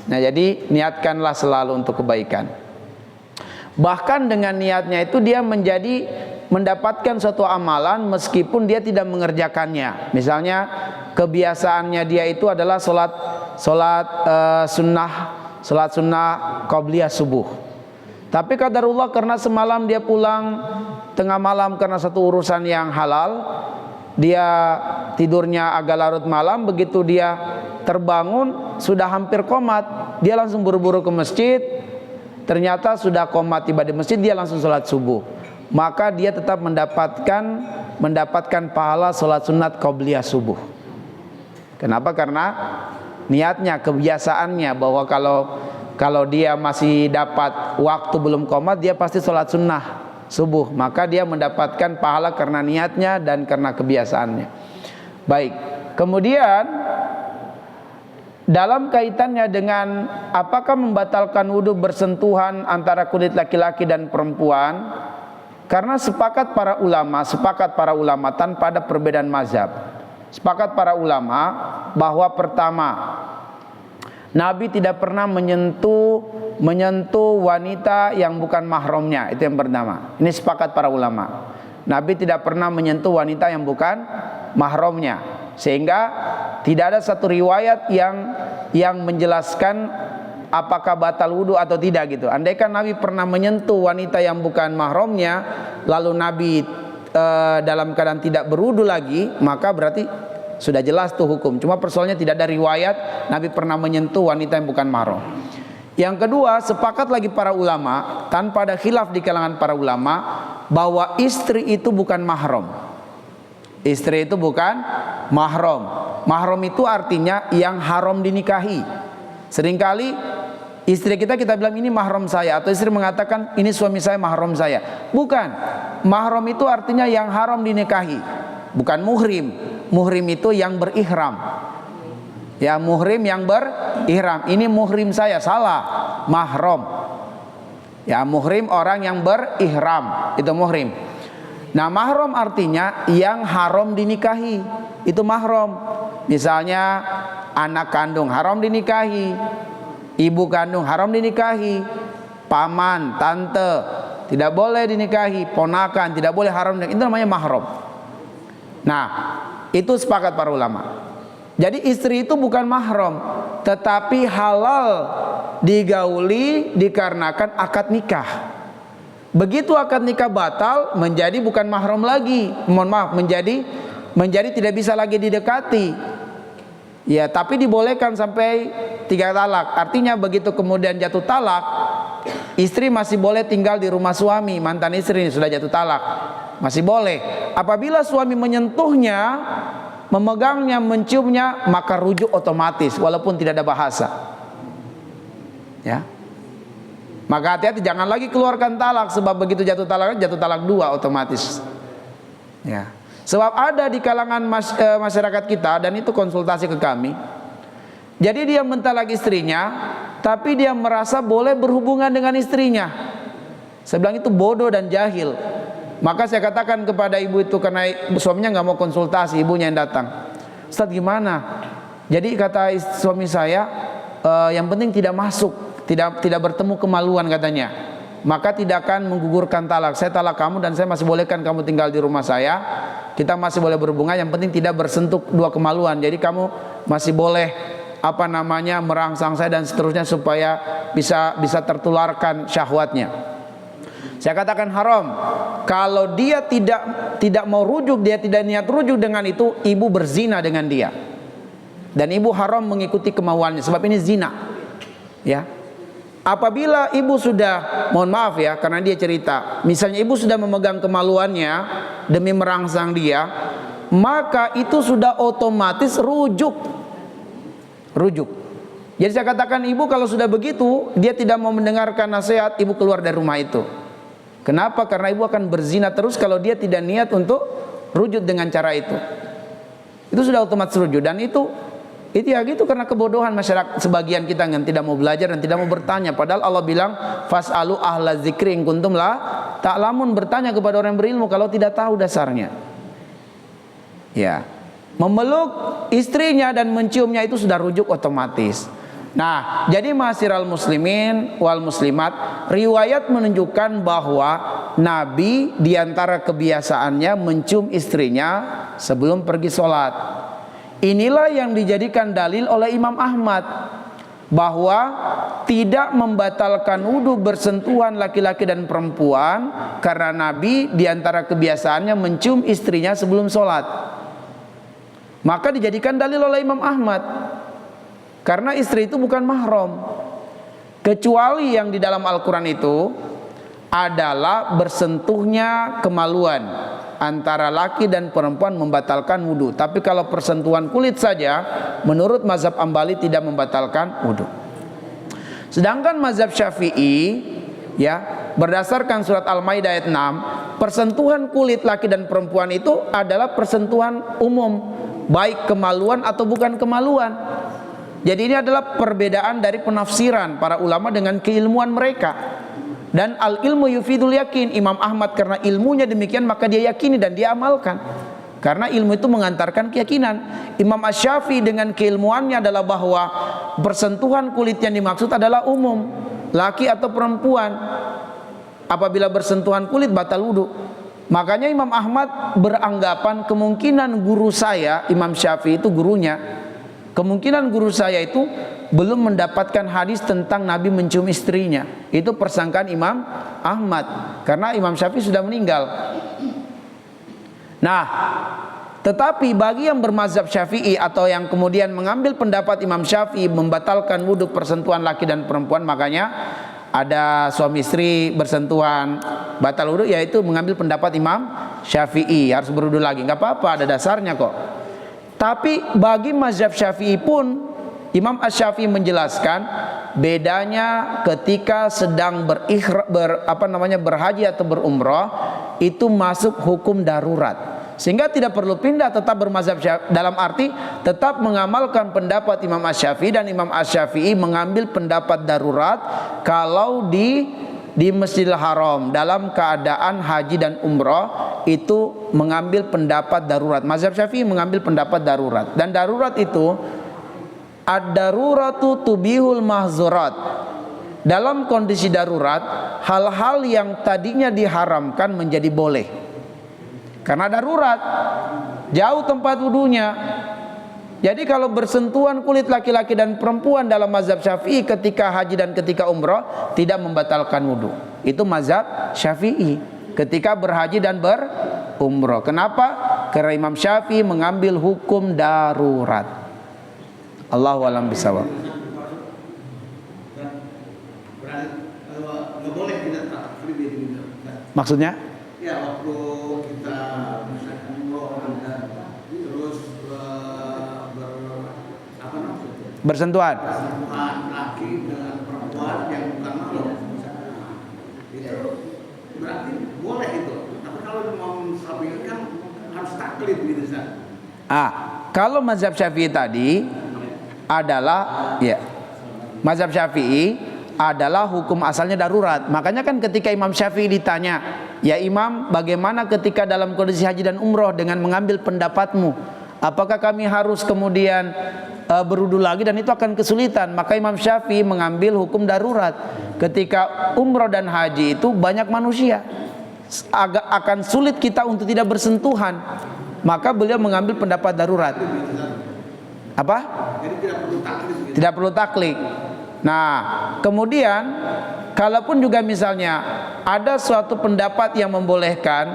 A: Nah, jadi niatkanlah selalu untuk kebaikan. Bahkan dengan niatnya itu dia mendapatkan suatu amalan meskipun dia tidak mengerjakannya. Misalnya kebiasaannya dia itu adalah salat sunnah qabliyah subuh. Tapi qadarullah karena semalam dia pulang tengah malam karena satu urusan yang halal, dia tidurnya agak larut malam, begitu dia terbangun sudah hampir qomat, dia langsung buru-buru ke masjid. Ternyata sudah qomat, tiba di masjid dia langsung salat subuh. Maka dia tetap mendapatkan pahala salat sunat qabliyah subuh. Kenapa? Karena niatnya, kebiasaannya bahwa kalau dia masih dapat waktu belum qomat, dia pasti sholat sunnah subuh. Maka dia mendapatkan pahala karena niatnya dan karena kebiasaannya. Baik. Kemudian dalam kaitannya dengan apakah membatalkan wudhu bersentuhan antara kulit laki-laki dan perempuan, karena sepakat para ulama tanpa ada perbedaan mazhab. Sepakat para ulama bahwa pertama, Nabi tidak pernah menyentuh wanita yang bukan mahramnya. Itu yang pertama. Ini sepakat para ulama. Nabi tidak pernah menyentuh wanita yang bukan mahramnya, sehingga tidak ada satu riwayat yang menjelaskan apakah batal wudhu atau tidak gitu. Andaikan Nabi pernah menyentuh wanita yang bukan mahramnya, lalu Nabi dalam keadaan tidak berwudu lagi, maka berarti sudah jelas tuh hukum. Cuma persoalannya tidak ada riwayat Nabi pernah menyentuh wanita yang bukan mahram. Yang kedua, sepakat lagi para ulama tanpa ada khilaf di kalangan para ulama bahwa istri itu bukan mahram. Istri itu bukan mahram. Mahram itu artinya yang haram dinikahi. Seringkali istri kita bilang ini mahram saya, atau istri mengatakan ini suami saya mahram saya. Bukan. Mahram itu artinya yang haram dinikahi, bukan muhrim. Muhrim itu yang berihram. Ya, muhrim yang berihram. Ini muhrim saya, salah. Mahram. Ya, muhrim orang yang berihram, itu muhrim. Nah, mahram artinya yang haram dinikahi. Itu mahram. Misalnya anak kandung haram dinikahi, ibu kandung haram dinikahi, paman, tante tidak boleh dinikahi, ponakan tidak boleh haram dinikahi. Itu namanya mahram. Nah, itu sepakat para ulama. Jadi istri itu bukan mahram, tetapi halal digauli dikarenakan akad nikah. Begitu akad nikah batal, menjadi bukan mahram lagi. Mohon maaf, menjadi tidak bisa lagi didekati. Ya, tapi dibolehkan sampai 3 talak. Artinya begitu kemudian jatuh talak, istri masih boleh tinggal di rumah suami, mantan istri ini sudah jatuh talak. masih boleh. Apabila suami menyentuhnya, memegangnya, menciumnya, maka rujuk otomatis walaupun tidak ada bahasa. Ya. Maka hati-hati, jangan lagi keluarkan talak, sebab begitu jatuh talak 2 otomatis. Ya. Sebab ada di kalangan masyarakat kita, dan itu konsultasi ke kami. Jadi dia mentalak istrinya, tapi dia merasa boleh berhubungan dengan istrinya. Saya bilang itu bodoh dan jahil. Maka saya katakan kepada ibu itu, karena suaminya nggak mau konsultasi, ibunya yang datang. Ustaz, gimana? Jadi kata suami saya, yang penting tidak masuk. Tidak bertemu kemaluan katanya, maka tidak akan menggugurkan talak. Saya talak kamu dan saya masih bolehkan kamu tinggal di rumah saya. Kita masih boleh berhubungan, yang penting tidak bersentuh 2 kemaluan. Jadi kamu masih boleh merangsang saya dan seterusnya supaya bisa tertularkan syahwatnya. Saya katakan haram. Kalau dia tidak mau rujuk, dia tidak niat rujuk dengan itu, ibu berzina dengan dia. Dan ibu haram mengikuti kemauannya, sebab ini zina. Ya. Apabila ibu sudah, mohon maaf ya, karena dia cerita, misalnya ibu sudah memegang kemaluannya demi merangsang dia, maka itu sudah otomatis rujuk. Jadi saya katakan, ibu kalau sudah begitu, dia tidak mau mendengarkan nasihat, ibu keluar dari rumah itu. Kenapa? Karena ibu akan berzina terus kalau dia tidak niat untuk rujuk dengan cara itu. Itu sudah otomatis rujuk, dan itu ya gitu, karena kebodohan masyarakat sebagian kita yang tidak mau belajar dan tidak mau bertanya. Padahal Allah bilang fas'alu ahla dzikri in kuntum la ta'lamun, bertanya kepada orang yang berilmu kalau tidak tahu dasarnya. Ya. Memeluk istrinya dan menciumnya itu sudah rujuk otomatis. Nah, jadi ma'asyiral muslimin wal muslimat, riwayat menunjukkan bahwa Nabi diantara kebiasaannya mencium istrinya sebelum pergi sholat. Inilah yang dijadikan dalil oleh Imam Ahmad bahwa tidak membatalkan wudhu bersentuhan laki-laki dan perempuan, karena Nabi diantara kebiasaannya mencium istrinya sebelum sholat. Maka dijadikan dalil oleh Imam Ahmad, karena istri itu bukan mahram, kecuali yang di dalam Al-Quran itu adalah bersentuhnya kemaluan antara laki dan perempuan membatalkan wudhu. Tapi kalau persentuhan kulit saja, menurut mazhab Ambali tidak membatalkan wudhu. Sedangkan mazhab Syafi'i, ya, berdasarkan surat Al-Maidah ayat 6, persentuhan kulit laki dan perempuan itu adalah persentuhan umum, baik kemaluan atau bukan kemaluan. Jadi ini adalah perbedaan dari penafsiran para ulama dengan keilmuan mereka. Dan al-ilmu yufidul yakin. Imam Ahmad karena ilmunya demikian, maka dia yakini dan dia amalkan, karena ilmu itu mengantarkan keyakinan. Imam Asy-Syafi'i dengan keilmuannya adalah bahwa bersentuhan kulit yang dimaksud adalah umum, laki atau perempuan. Apabila bersentuhan kulit batal wudu. Makanya Imam Ahmad beranggapan kemungkinan guru saya, Imam Syafi'i itu gurunya, kemungkinan guru saya itu belum mendapatkan hadis tentang Nabi mencium istrinya. Itu persangkaan Imam Ahmad, karena Imam Syafi'i sudah meninggal. Nah, tetapi bagi yang bermazhab Syafi'i atau yang kemudian mengambil pendapat Imam Syafi'i membatalkan wudhu persentuhan laki dan perempuan, makanya ada suami istri bersentuhan batal wudhu, yaitu mengambil pendapat Imam Syafi'i, harus berwudhu lagi. Nggak apa-apa, ada dasarnya kok. Tapi bagi mazhab Syafi'i pun, Imam Asy-Syafi'i menjelaskan bedanya ketika sedang berhaji atau berumrah, itu masuk hukum darurat, sehingga tidak perlu pindah, tetap bermazhab Syafi'i, dalam arti tetap mengamalkan pendapat Imam Asy-Syafi'i. Dan Imam Asy-Syafi'i mengambil pendapat darurat kalau di Masjidil Haram dalam keadaan haji dan umrah, itu mengambil pendapat darurat. Mazhab Syafi'i mengambil pendapat darurat, dan darurat itu ad-daruratu tubihul mahzurat. Dalam kondisi darurat, hal-hal yang tadinya diharamkan menjadi boleh, karena darurat, jauh tempat wudunya. Jadi kalau bersentuhan kulit laki-laki dan perempuan dalam mazhab Syafi'i ketika haji dan ketika umrah tidak membatalkan wudu. Itu mazhab Syafi'i ketika berhaji dan berumrah. Kenapa? Karena Imam Syafi'i mengambil hukum darurat. Allahu a'lam bishawab. Maksudnya?
D: Ya waktu kita misalkan terus apa namanya?
A: Bersentuhan.
D: Bersentuhan laki dengan perempuan yang bukan mahram. Itu berarti boleh itu. Tapi kalau Imam Syafi'i kan harus taklid gitu Ustaz.
A: Kalau mazhab Syafi'i tadi adalah mazhab Syafi'i adalah hukum asalnya darurat. Makanya kan ketika Imam Syafi'i ditanya, "Ya Imam, bagaimana ketika dalam kondisi haji dan umroh dengan mengambil pendapatmu? Apakah kami harus kemudian berwudu lagi dan itu akan kesulitan?" Maka Imam Syafi'i mengambil hukum darurat. Ketika umroh dan haji itu banyak manusia, akan sulit kita untuk tidak bersentuhan. Maka beliau mengambil pendapat darurat. Apa?
D: Jadi tidak perlu taklid gitu.
A: Tidak perlu taklid. Nah, kemudian kalaupun juga misalnya ada suatu pendapat yang membolehkan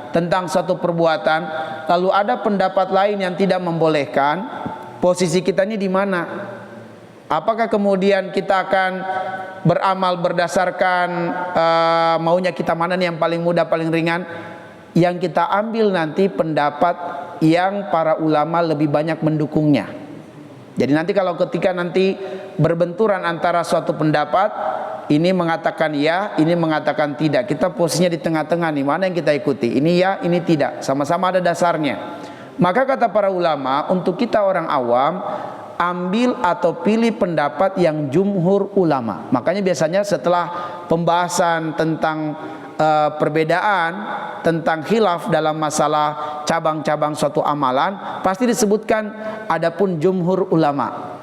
A: tentang suatu perbuatan, lalu ada pendapat lain yang tidak membolehkan, posisi kita ini di mana? Apakah kemudian kita akan beramal berdasarkan maunya kita mana nih yang paling mudah, paling ringan? Yang kita ambil nanti pendapat yang para ulama lebih banyak mendukungnya. Jadi nanti kalau ketika nanti berbenturan antara suatu pendapat, ini mengatakan ya, ini mengatakan tidak, kita posisinya di tengah-tengah nih, mana yang kita ikuti? Ini ya, ini tidak, sama-sama ada dasarnya. Maka kata para ulama, untuk kita orang awam, ambil atau pilih pendapat yang jumhur ulama. Makanya biasanya setelah pembahasan tentang perbedaan, tentang khilaf dalam masalah cabang-cabang suatu amalan, pasti disebutkan adapun jumhur ulama.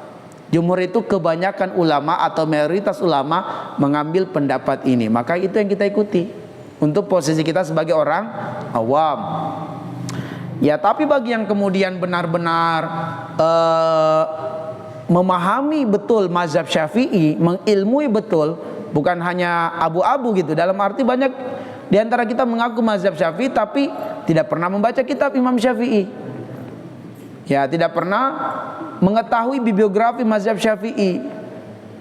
A: Jumhur itu kebanyakan ulama atau mayoritas ulama mengambil pendapat ini. Maka itu yang kita ikuti untuk posisi kita sebagai orang awam. Ya, tapi bagi yang kemudian benar-benar memahami betul mazhab Syafi'i, mengilmui betul, bukan hanya abu-abu gitu. Dalam arti banyak di antara kita mengaku mazhab Syafi'i tapi tidak pernah membaca kitab Imam Syafi'i. Ya, tidak pernah mengetahui bibliografi mazhab Syafi'i.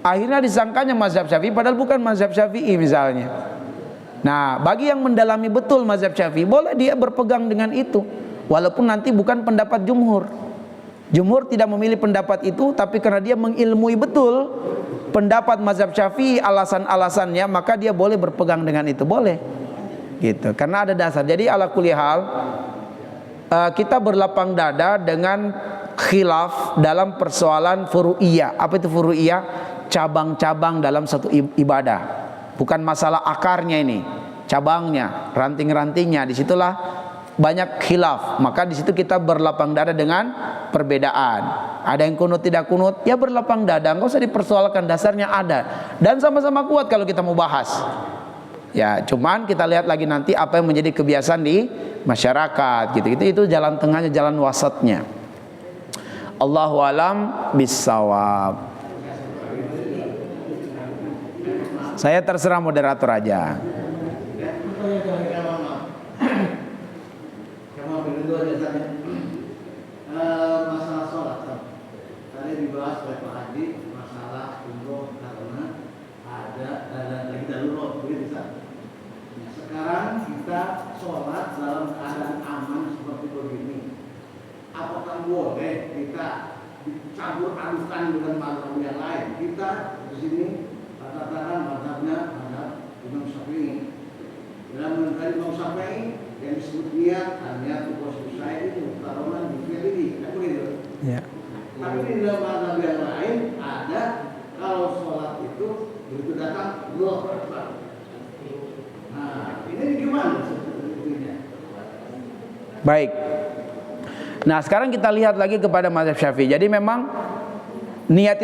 A: Akhirnya disangkanya mazhab Syafi'i padahal bukan mazhab Syafi'i misalnya. Nah, bagi yang mendalami betul mazhab Syafi'i, boleh dia berpegang dengan itu, walaupun nanti bukan pendapat jumhur. Jumhur tidak memilih pendapat itu, tapi karena dia mengilmui betul pendapat mazhab Syafi'i, alasan-alasannya, maka dia boleh berpegang dengan itu, boleh gitu, karena ada dasar. Jadi ala kulli hal, kita berlapang dada dengan khilaf dalam persoalan furu'iyah. Apa itu furu'iyah? Cabang-cabang dalam satu ibadah, bukan masalah akarnya, ini cabangnya, ranting-rantingnya, disitulah banyak khilaf. Maka di situ kita berlapang dada dengan perbedaan. Ada yang kunut tidak kunut, ya berlapang dada, nggak usah dipersoalkan, dasarnya ada dan sama-sama kuat kalau kita mau bahas. Ya, cuman kita lihat lagi nanti apa yang menjadi kebiasaan di masyarakat gitu. Itu jalan tengahnya, jalan wasatnya. Allahu alam bissawab. Saya terserah moderator aja.
C: Masalah sholat tadi dibahas oleh Pak Haji, masalah umroh karena ada lagi darurat begitu Ustaz. Nah, sekarang kita sholat dalam keadaan aman seperti begini, apakah boleh kita dicampur adukan dengan mazhab yang lain? Kita di sini katakan mazhabnya mazhab Imam Syafi'i. Dalam mengenai Imam Syafi'i yang disebut niat, niat itu selesai itu taruhan di ini, kan begitu.
A: Ya.
C: Tapi di dalam mazhab yang lain ada kalau sholat itu begitu datang Allahu Akbar. Nah, ini gimana sebetulnya?
A: Baik. Nah, sekarang kita lihat lagi kepada mazhab Syafi'i. Jadi memang niat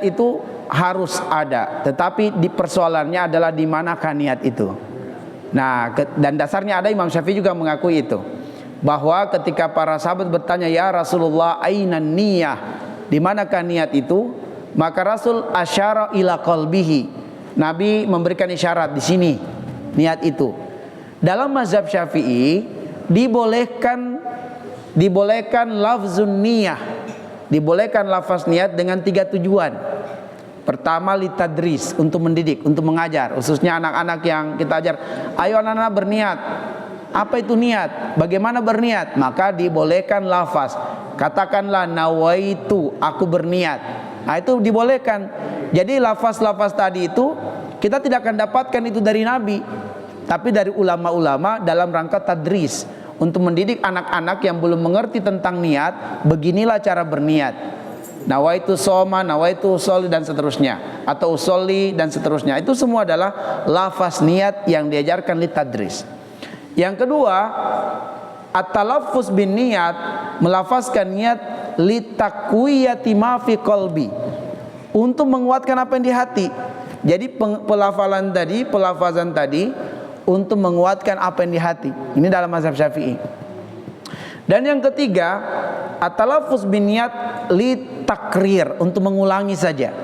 A: itu harus ada, tetapi di persoalannya adalah di manakah niat itu. Nah, dan dasarnya ada, Imam Syafi'i juga mengakui itu, bahwa ketika para sahabat bertanya, "Ya Rasulullah, aina niyah?" Di manakah niat itu? Maka Rasul asyara ila qalbihi. Nabi memberikan isyarat di sini niat itu. Dalam mazhab Syafi'i dibolehkan lafzun niyah. Dibolehkan lafaz niat dengan 3 tujuan. Pertama, litadris, untuk mendidik, untuk mengajar, khususnya anak-anak yang kita ajar. Ayo anak-anak berniat. Apa itu niat? Bagaimana berniat? Maka dibolehkan lafaz. Katakanlah nawaitu, aku berniat. Nah, itu dibolehkan. Jadi lafaz-lafaz tadi itu kita tidak akan dapatkan itu dari Nabi, tapi dari ulama-ulama dalam rangka tadris, untuk mendidik anak-anak yang belum mengerti tentang niat. Beginilah cara berniat. Nawaitu soma, nawaitu usolli dan seterusnya, atau usolli dan seterusnya. Itu semua adalah lafaz niat yang diajarkan li tadris. Yang kedua, at-talaffuz bin niat, melafazkan niat li taqwiyati ma fi qalbi, untuk menguatkan apa yang di hati. Jadi pelafazan tadi untuk menguatkan apa yang di hati. Ini dalam mazhab Syafi'i. Dan yang ketiga, at-talaffuz bin niat li takrir, untuk mengulangi saja,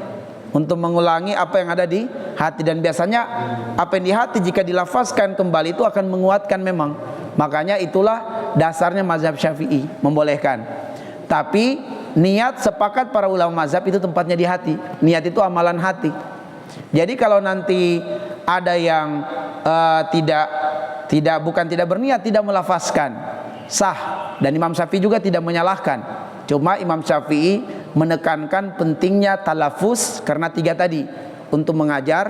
A: untuk mengulangi apa yang ada di hati. Dan biasanya apa yang di hati jika dilafazkan kembali itu akan menguatkan memang. Makanya itulah dasarnya mazhab Syafi'i membolehkan. Tapi niat, sepakat para ulama mazhab, itu tempatnya di hati. Niat itu amalan hati. Jadi kalau nanti ada yang bukan tidak berniat, tidak melafazkan, sah. Dan Imam Syafi'i juga tidak menyalahkan. Cuma Imam Syafi'i menekankan pentingnya talafuz karena tiga tadi, untuk mengajar,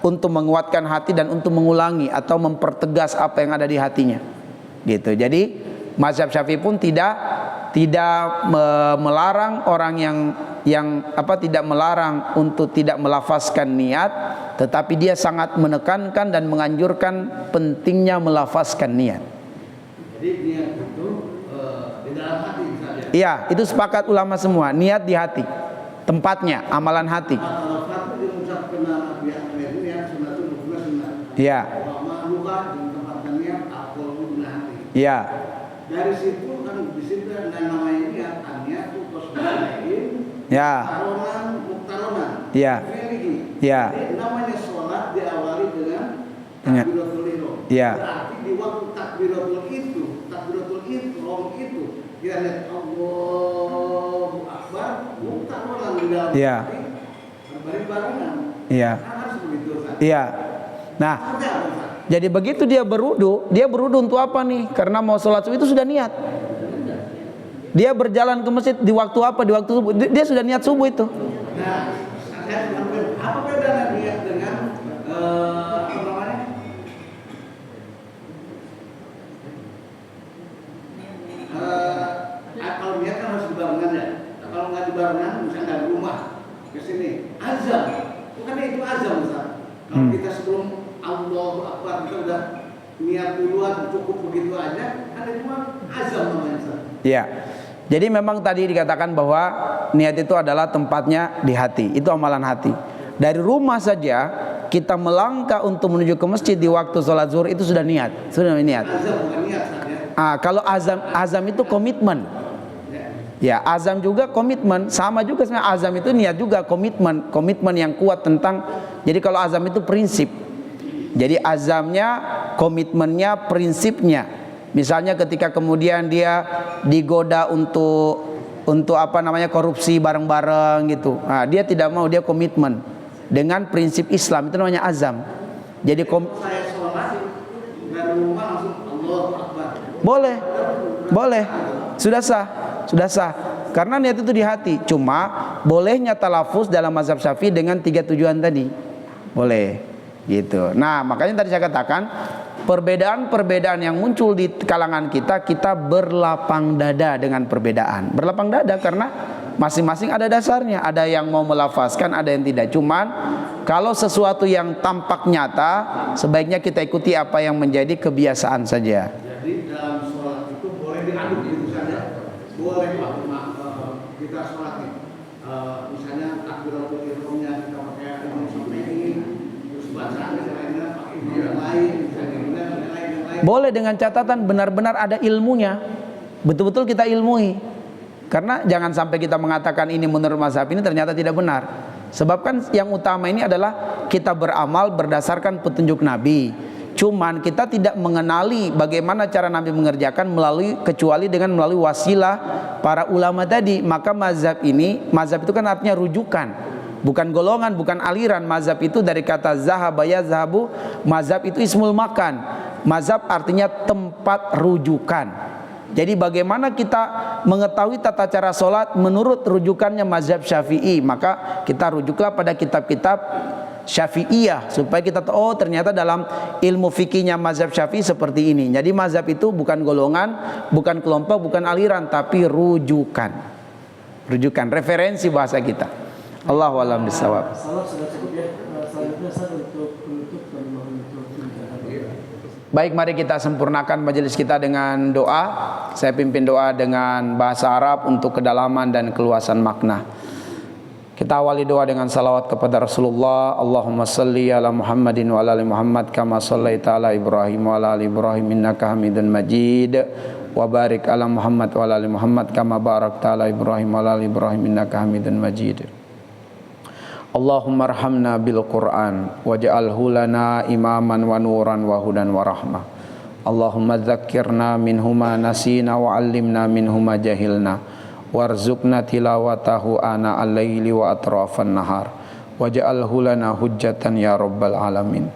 A: untuk menguatkan hati, dan untuk mengulangi atau mempertegas apa yang ada di hatinya. Gitu. Jadi mazhab Syafi'i pun tidak melarang orang tidak melarang untuk tidak melafazkan niat, tetapi dia sangat menekankan dan menganjurkan pentingnya melafazkan niat.
C: Jadi niat itu di dalam hati misalnya.
A: Iya, itu sepakat ulama semua. Niat di hati, tempatnya amalan hati.
C: Kalau satu diucapkan pihak ini yang sunnatul hukumnya sunnah.
A: Iya.
C: Ulama luka di tempatkan niat akal guna hati.
A: Iya.
C: Dari situ kan di situ namanya niat, niat itu kosmalain.
A: Ya.
C: Taronan, muktaronan.
A: Iya. Iya.
C: Jadi namanya sholat diawali dengan takbiratul ihram.
A: Iya.
C: Berarti di waktu takbiratul ihram itu dia lihat Allahu Akbar, muktaronan di dalam
A: Iya.
C: hati, barengan.
A: Iya.
C: Harus begitu, Ustaz.
A: Iya. Nah, jadi begitu dia berudu untuk apa nih? Karena mau sholat subuh itu sudah niat. Dia berjalan ke masjid di waktu apa? Di waktu subuh. Dia sudah niat subuh itu.
C: Nah, saya apa bedanya niat dengan apa namanya? Kalau niat kan harus dibarengan ya. Kalau nggak dibarengan, misalnya dari rumah ke sini, azam. Bukan itu azam, Ustaz. Kalau kita sebelum Allahu Akbar kita udah niat duluan, cukup begitu aja, kan itu mah azam namanya, Ustaz.
A: Iya. Jadi memang tadi dikatakan bahwa niat itu adalah tempatnya di hati. Itu amalan hati. Dari rumah saja kita melangkah untuk menuju ke masjid di waktu sholat zuhur itu sudah niat. Sudah niat.
C: Azam bukan niat, Ustaz, ya.
A: Kalau azam itu komitmen. Ya, azam juga komitmen. Sama juga sebenarnya azam itu niat juga, komitmen yang kuat tentang. Jadi kalau azam itu prinsip. Jadi azamnya, komitmennya, prinsipnya. Misalnya ketika kemudian dia digoda untuk apa namanya korupsi bareng-bareng gitu. Nah, dia tidak mau, dia komitmen dengan prinsip Islam, itu namanya azam. Jadi
C: saya sholat dari rumah langsung Allahu Akbar.
A: boleh. Sudah sah. Karena niat itu di hati. Cuma bolehnya talafuz dalam mazhab Syafi'i dengan tiga tujuan tadi. Boleh. Gitu. Nah, makanya tadi saya katakan perbedaan-perbedaan yang muncul di kalangan kita berlapang dada dengan perbedaan. Berlapang dada karena masing-masing ada dasarnya. Ada yang mau melafazkan, ada yang tidak. Cuman kalau sesuatu yang tampak nyata, sebaiknya kita ikuti apa yang menjadi kebiasaan saja.
C: Jadi dalam sholat itu boleh diaduk gitu saja. Boleh Pak, kita sholat nih. Misalnya takbiratul ihramnya kita pakai imam Syafi'i, terus bacaannya lainnya pakai imam yang lain, misalnya yang lain.
A: Boleh dengan catatan benar-benar ada ilmunya. Betul-betul kita ilmui. Karena jangan sampai kita mengatakan ini menurut mazhab ini ternyata tidak benar. Sebab kan yang utama ini adalah kita beramal berdasarkan petunjuk Nabi. Cuman kita tidak mengenali bagaimana cara Nabi mengerjakan kecuali dengan melalui wasilah para ulama tadi. Maka mazhab itu kan artinya rujukan, bukan golongan, bukan aliran. Mazhab itu dari kata zahaba yazhabu, mazhab itu ismul makan. mazhab artinya tempat rujukan. Jadi bagaimana kita mengetahui tata cara sholat menurut rujukannya mazhab Syafi'i, maka kita rujuklah pada kitab-kitab Syafi'iyah supaya kita tahu, oh ternyata dalam ilmu fikihnya mazhab Syafi'i seperti ini. Jadi mazhab itu bukan golongan, bukan kelompok, bukan aliran, tapi rujukan. Rujukan, referensi bahasa kita. Allahu a'lam bishawab.
B: Salam sudah cukup ya. Selanjutnya saya untuk penutup dan menutup.
A: Baik, mari kita sempurnakan majelis kita dengan doa. Saya pimpin doa dengan bahasa Arab untuk kedalaman dan keluasan makna. Kita awali doa dengan salawat kepada Rasulullah. Allahumma salli ala Muhammadin wa ala ali Muhammad kama sallaita ala Ibrahim wa ala ali Ibrahim innaka Hamidun Majid. Wa barik ala Muhammad wa ala ali Muhammad kama barakta ala Ibrahim wa ala ali Ibrahim innaka Hamidun Majid. Allahumma arhamna bil Qur'an waj'alhu lana imaman wa nuran wa hudan wa rahmah. Allahumma dzakkirna minhuma nasina wa 'allimna minhuma jahilna warzuqna tilawatahu ana al-laili wa atrafan nahar waj'alhu lana hujjatan ya rabbal alamin.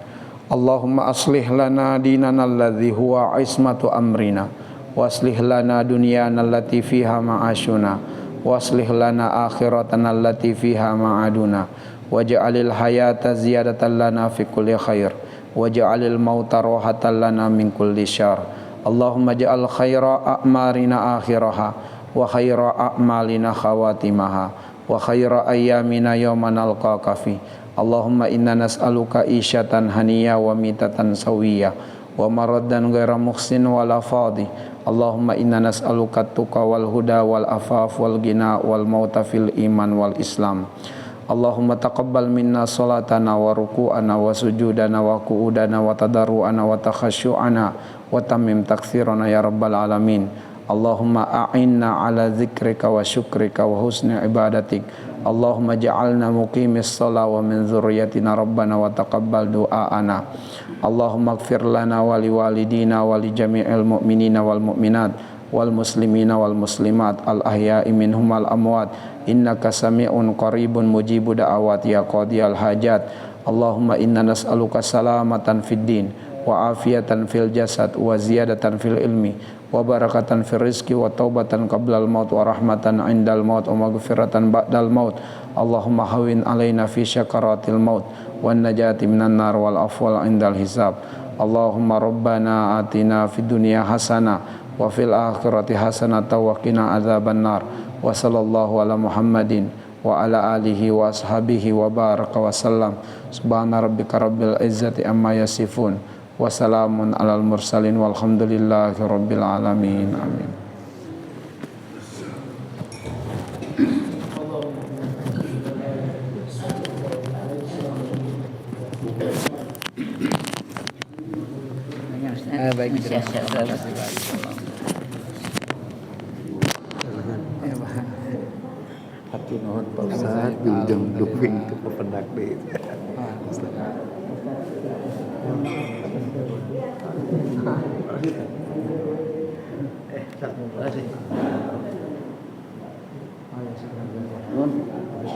A: Allahumma aslih lana dinana alladhi huwa ismatu amrina wa aslih lana dunyana allati fiha ma'ashuna wa aslih lana akhiratana allati fiha ma'aduna waj'alil hayata ziyadatan lana fi kulli khair waj'alil mauta rahatan lana min kulli syarr. Allahumma ja'al khaira a'marina akhiraha wa khaira a'malina khawatimaha wa khaira ayyamina yawma nalqaka fi. Allahumma inna nas'aluka isyatan haniya wa mitatan sawiyya wa maraddan ghaira muhsin wa la fadhi. Allahumma inna nas'aluka tuqa wal huda wal afaf wal ghina wal mauta fil iman wal islam. Allahumma taqabbal minna salatana wa ruku'ana wa sujudana wa qu'udana wa tadarru'ana wa takhasyu'ana wa tammim takthirana ya rabbal alamin. Allahumma a'inna ala zikrika wa syukrika wa husni ibadatik. Allahumma ja'alna muqimis salah wa min dzurriyyatina rabbana wa taqabbal du'aana. Allahumma ighfir lana wa liwalidina wa li jami'il mu'minina wal mu'minat wal muslimina wal muslimat al ahya'i minhum wal amwat innaka sami'un qaribun mujibu da'awat ya qadiyal hajat. Allahumma inna nas'aluka salamatan fid din wa afiyatan fil jasad wa ziyadatan fil ilmi wa barakatan fil rizqi wa taubatan qablal maut wa rahmatan indal maut wa maghfiratan ba'dal maut. Allahumma hawin alaina fi syakaratil maut wan najati minan nar wal afwal indal hisab. Allahumma rabbana atina fid dunya hasanah wa fil akhirati hasanah wa qina adzaban nar. Wa sallallahu ala Muhammadin wa ala alihi wa ashabihi wa baraka wa sallam. Subhana rabbika rabbil izzati amma yasifun wa salamun alal mursalin walhamdulillahi rabbil alamin. Amin. Baik.
E: Hati nuhun Pak Ustaz diujung duping ke pependak deui.
C: Terima kasih.